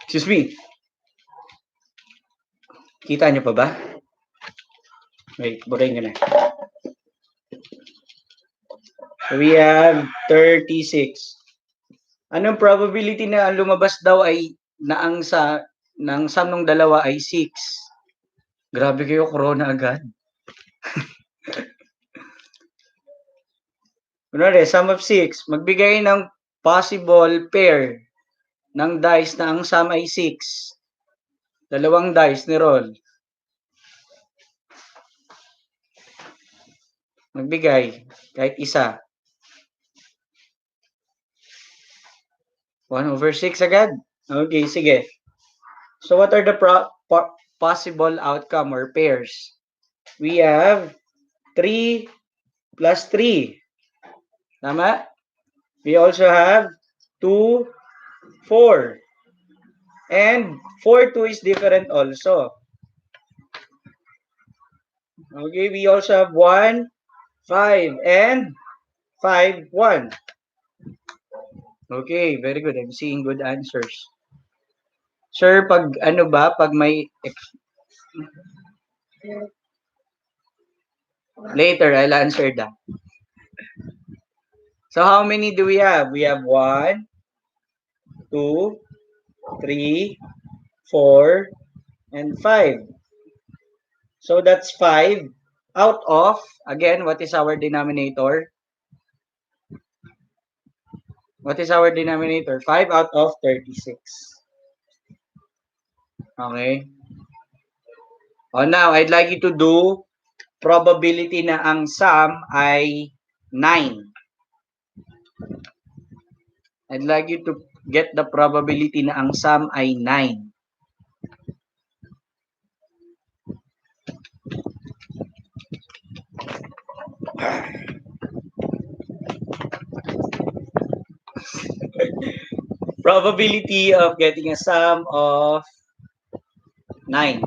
Excuse me. Kita nyo pa ba? Wait, burahin ko na. So we have 36. Anong probability na ang lumabas daw ay na ang ng sum ng dalawa ay 6? Grabe kayo, corona agad. Kunwari, sum of 6, magbigay ng possible pair ng dice na ang sum ay 6. Dalawang dice ni roll. Magbigay, kahit isa. 1/6 agad? Okay, sige. So what are the possible outcome or pairs? We have 3 plus 3. Tama? We also have 2, 4. And 4, 2 is different also. Okay, we also have 1, 5, and 5, 1. Okay, very good. I'm seeing good answers. Sir, pag ano ba, pag may later, I'll answer that. So how many do we have? We have 1, 2, 3, 4, and 5. So that's 5 out of, again, what is our denominator? What is our denominator? 5 out of 36. Okay? Now, I'd like you to do probability na ang sum ay 9. I'd like you to get the probability na ang sum ay 9. Probability of getting a sum of 9.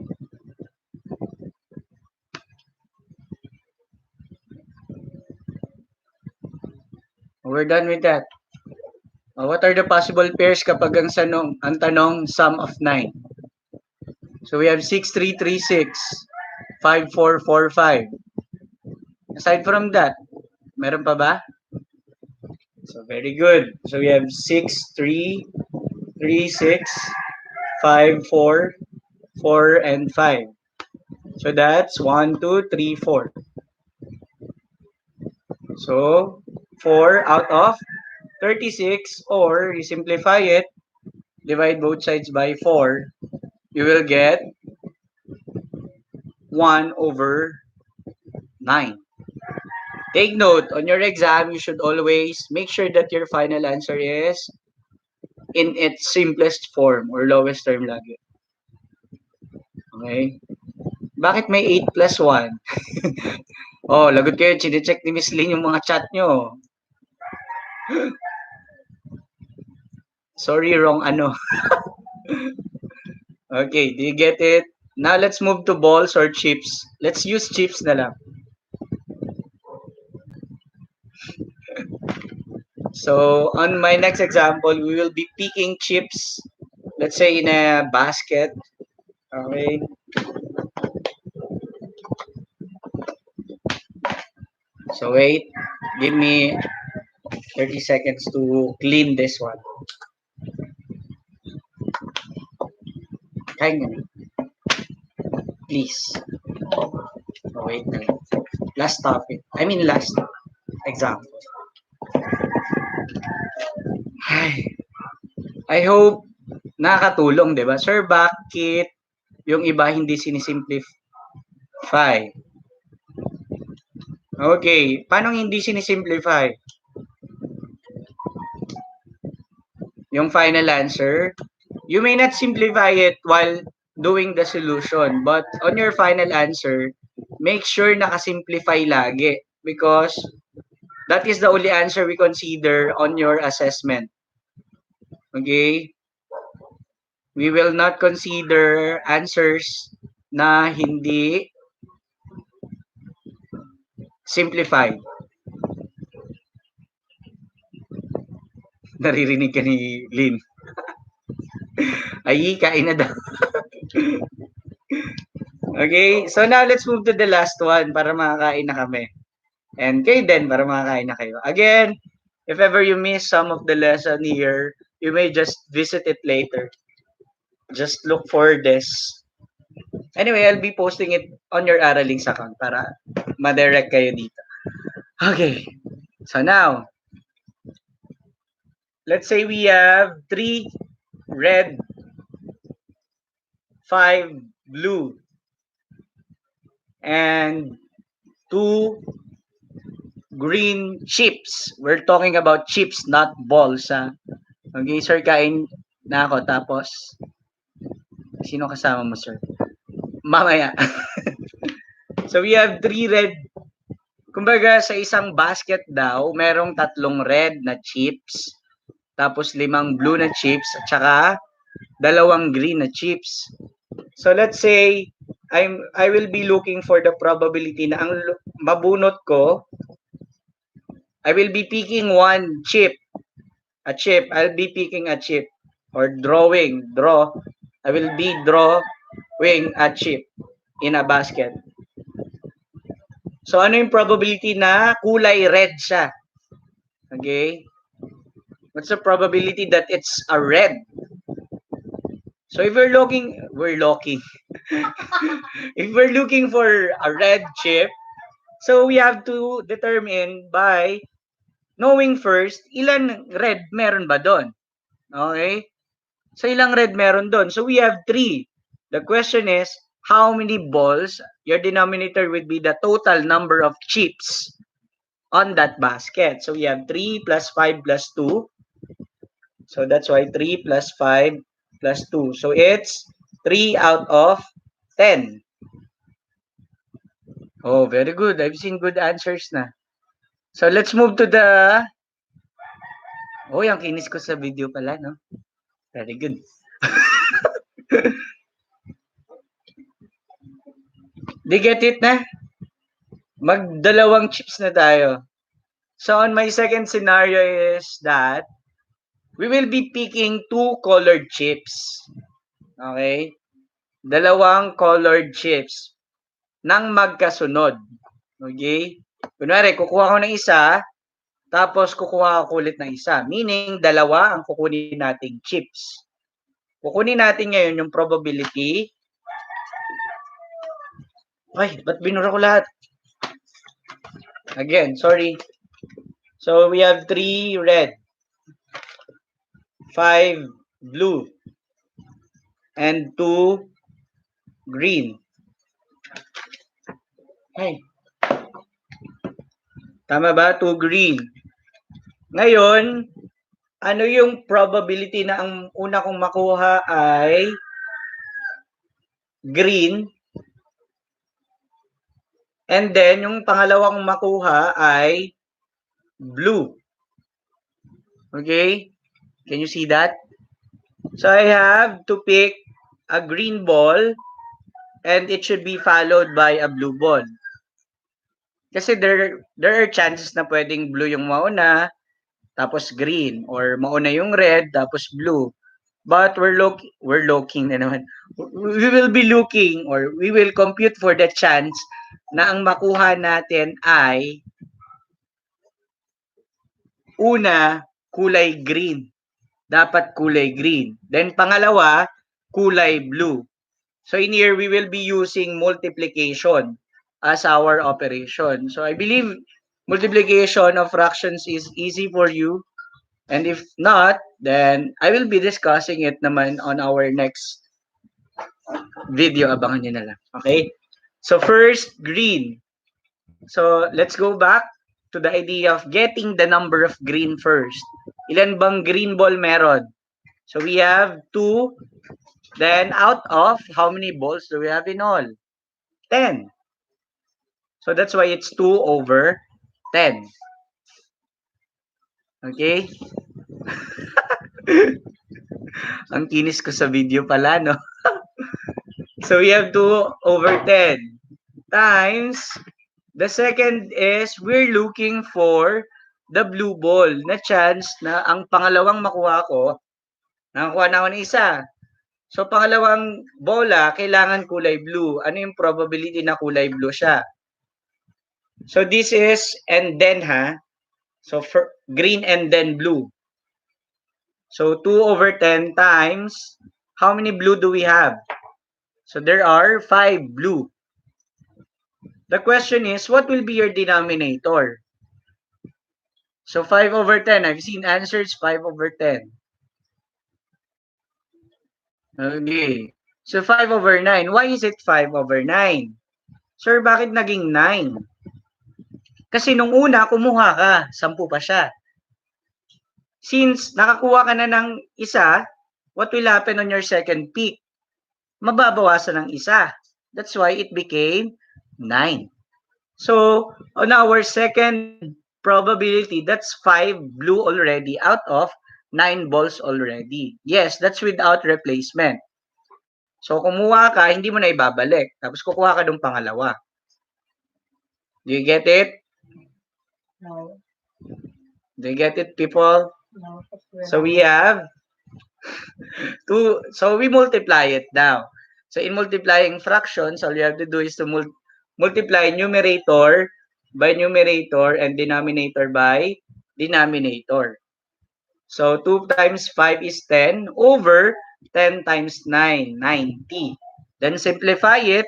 We're done with that. What are the possible pairs kapag ang tanong sum of 9? So we have 6, 3, 3, 6, 5, 4, 4, 5. Aside from that, meron pa ba? So very good. So we have 6, 3, 3, 6, 5, 4, 4, and 5. So that's 1, 2, 3, 4. So 4 out of 36, or you simplify it, divide both sides by 4, you will get 1 over 9. Take note, on your exam, you should always make sure that your final answer is in its simplest form or lowest term lagi. Okay? Bakit may 8 plus 1? Oh, lagot kayo. Chine-check ni Miss Lynn yung mga chat nyo. Sorry, wrong ano. Okay, do you get it? Now, let's move to balls or chips. Let's use chips na lang. So, on my next example, we will be picking chips, let's say in a basket. Okay. So, wait. Give me 30 seconds to clean this one. Kaya nga. Please. Oh, wait na lang. Last topic. I mean, last example. I hope nakakatulong, di ba? Sir, bakit yung iba hindi sinisimplify? Okay, paano hindi sinisimplify? Yung final answer, you may not simplify it while doing the solution, but on your final answer, make sure nakasimplify lagi because that is the only answer we consider on your assessment. Okay? We will not consider answers na hindi simplified. Naririnig ka ni Lynn. Ay, kain na daw. Okay, so now let's move to the last one para makakain na kami. And kayo din para makakain na kayo. Again, if ever you miss some of the lesson here, you may just visit it later. Just look for this. Anyway, I'll be posting it on your Araling's account para ma-direct kayo dito. Okay, so now, let's say we have 3 red, 5 blue, and 2 green chips. We're talking about chips, not balls. Okay, sir, kain na ako. Tapos, sino kasama mo, sir? Mamaya. So, we have 3 red. Kumbaga, sa isang basket daw, merong 3 red na chips, tapos 5 blue na chips, at saka 2 green na chips. So, let's say, I will be looking for the probability na ang mabunot ko, I will be picking one chip. A chip. I'll be picking a chip. Or draw. I will be drawing a chip in a basket. So, ano yung probability na kulay red siya? Okay? What's the probability that it's a red? So, if if we're looking for a red chip, so we have to determine by knowing first, ilan red meron ba doon? Okay? So, ilang red meron doon? So, we have 3. The question is, how many balls? Your denominator would be the total number of chips on that basket. So, we have 3 plus 5 plus 2. So, that's why 3 plus 5 plus 2. So, it's 3 out of 10. Oh, very good. I've seen good answers na. So, let's move to the... Oh, yung kinis ko sa video pala, no? Very good. Di get it na? Magdalawang chips na tayo. So, on my second scenario is that we will be picking 2 colored chips. Okay? 2 colored chips nang magkasunod. Okay? Kunwari, kukuha ko ng isa, tapos kukuha ako ulit ng isa. Meaning, 2 ang kukunin nating chips. Kukunin natin ngayon yung probability. Ay, ba't binura ko lahat? Again, sorry. So, we have 3 red, 5 blue, and 2 green. Hey. Tama ba? 2 green. Ngayon, ano yung probability na ang una kong makuha ay green, and then yung pangalawa kong makuha ay blue. Okay? Can you see that? So I have to pick a green ball and it should be followed by a blue ball. Kasi there are chances na pwedeng blue yung mauna, tapos green, or mauna yung red, tapos blue. But we're looking na naman. We will be looking or we will compute for the chance na ang makuha natin ay una, kulay green. Dapat kulay green. Then pangalawa, kulay blue. So in here, we will be using multiplication as our operation. So I believe multiplication of fractions is easy for you. And if not, then I will be discussing it naman on our next video. Abangan nyo na lang. Okay? So first, green. So let's go back to the idea of getting the number of green first. Ilan bang green ball meron? So we have 2. Then out of how many balls do we have in all? 10. So that's why it's 2 over 10. Okay? Ang kinis ko sa video pala, no? So we have 2 over 10 times, the second is we're looking for the blue ball na chance na ang pangalawang makuha ko, nakakuha na ako ng isa. So pangalawang bola, kailangan kulay blue. Ano yung probability na kulay blue siya? So this is and then So for green and then blue. So 2 over 10 times, how many blue do we have? So there are 5 blue. The question is, what will be your denominator? So 5 over 10, I've seen answers 5 over 10. Okay. So 5 over 9. Why is it 5 over 9? Sir, bakit naging 9? Kasi nung una, kumuha ka, 10 pa siya. Since nakakuha ka na ng isa, what will happen on your second peak? Mababawasan ng isa. That's why it became 9. So, on our second probability, that's 5 blue already out of 9 balls already. Yes, that's without replacement. So, kumuha ka, hindi mo na ibabalik. Tapos, kukuha ka ng pangalawa. Do you get it? No. Do you get it, people? No. So, we have two. So, we multiply it now. So, in multiplying fractions, all you have to do is to multiply numerator by numerator and denominator by denominator. So, 2 times 5 is 10 over 10 times 9, 90. Then simplify it.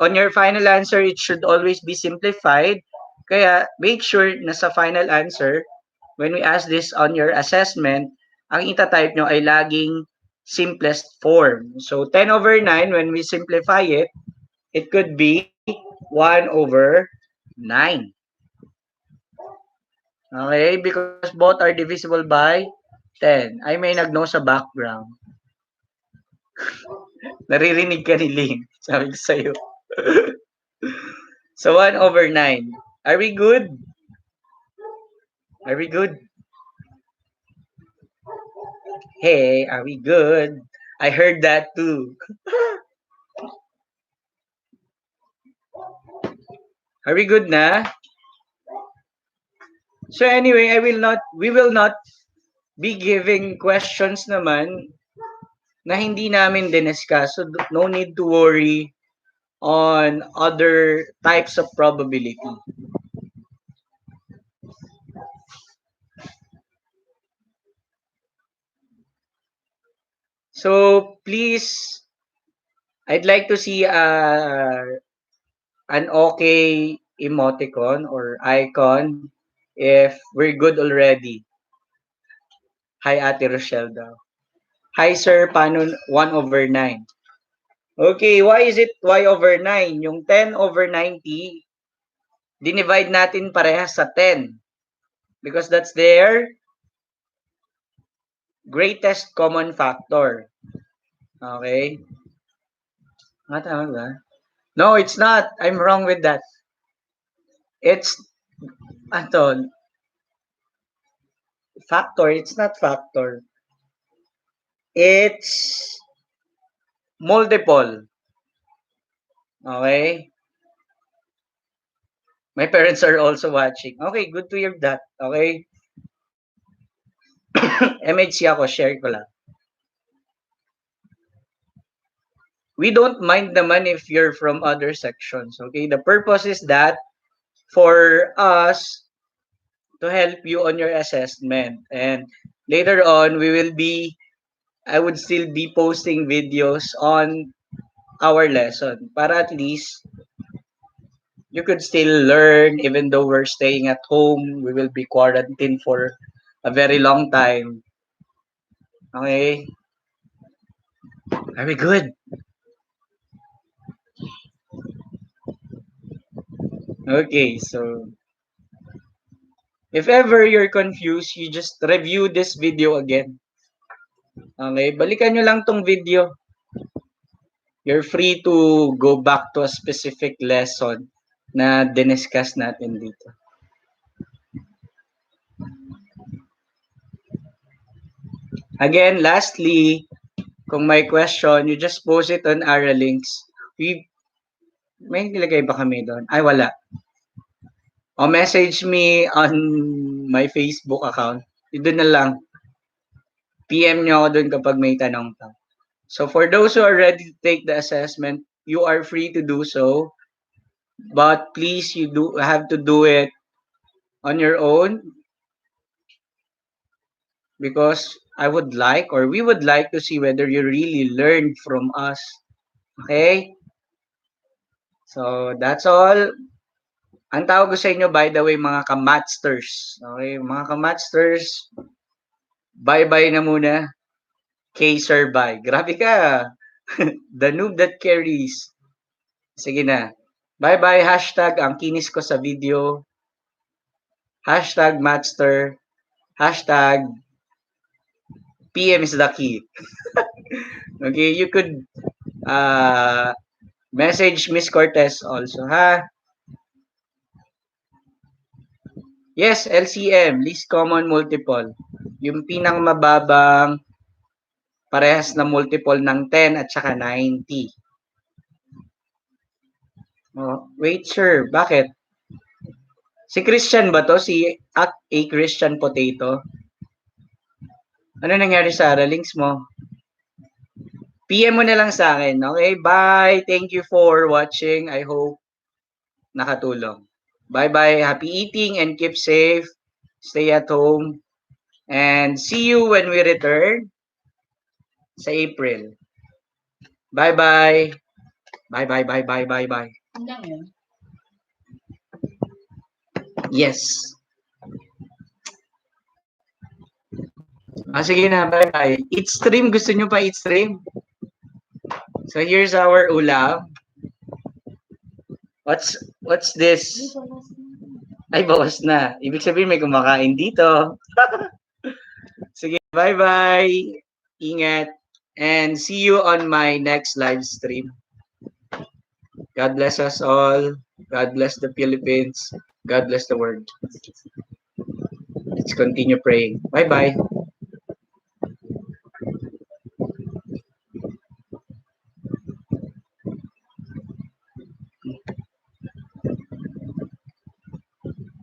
On your final answer, it should always be simplified. Kaya, make sure na sa final answer, when we ask this on your assessment, ang itatype nyo ay laging simplest form. So, 10 over 9, when we simplify it, it could be 1 over 9. Okay? Because both are divisible by 10. Ay, may nag-no sa background. Naririnig ka ni Lynn. Sabi ko sa'yo. So, 1 over 9. Are we good? Are we good? Hey, are we good? I heard that too. Are we good na? So anyway, we will not be giving questions naman na hindi namin diniscuss. So no need to worry on other types of probability. So please, I'd like to see an okay emoticon or icon if we're good already. Hi, Ate Rochelle daw. Hi, sir. Paano 1 over 9? Okay, why is it y over 9? Yung 10 over 90, dinivide natin parehas sa 10 because that's their greatest common factor. Okay? Tama ba? No, it's not. I'm wrong with that. It's, Anton, factor. It's not factor. It's multiple. Okay? My parents are also watching. Okay, good to hear that. Okay? MHC ako, share ko lang. We don't mind naman if you're from other sections. Okay? The purpose is that for us to help you on your assessment. And later on, I would still be posting videos on our lesson para at least you could still learn even though we're staying at home. We will be quarantined for a very long time. Okay? Are we good? Okay, so if ever you're confused, you just review this video again. Okay? Balikan nyo lang tong video. You're free to go back to a specific lesson na diniscuss natin dito. Again, lastly, kung may question, you just post it on our links. May nilagay ba kami doon? Ay, wala. O message me on my Facebook account. Doon na lang. PM nyo ako doon kapag may tanong pa. So for those who are ready to take the assessment, you are free to do so. But please, you have to do it on your own because we would like to see whether you really learned from us. Okay? So that's all. Ang tawag ko sa inyo, by the way, mga ka-Mathsters. Okay? Mga ka-Mathsters, bye-bye na muna. K-Sir, bye. Grabe ka. The noob that carries. Sige na. Bye-bye. Hashtag ang kinis ko sa video. Hashtag Mathster. Hashtag PM is the key. Okay, you could message Miss Cortez also, ha? Yes, LCM, least common multiple. Yung pinakamababang parehas na multiple ng 10 at saka 90. Oh, wait, sir. Bakit? Si Christian ba to? Si A Christian Potato? Ano nangyari sa links mo? PM mo na lang sa akin. Okay, bye. Thank you for watching. I hope nakatulong. Bye-bye. Happy eating and keep safe. Stay at home. And see you when we return sa April. Bye-bye. Bye-bye, bye-bye, bye-bye. Hanggang yun. Yes. Sige na, bye-bye. Eat stream. Gusto nyo pa eat stream? So here's our ulam. What's this? Ay, bawas na. Ibig sabihin may kumakain dito. Sige, bye-bye. Ingat. And see you on my next live stream. God bless us all. God bless the Philippines. God bless the world. Let's continue praying. Bye-bye.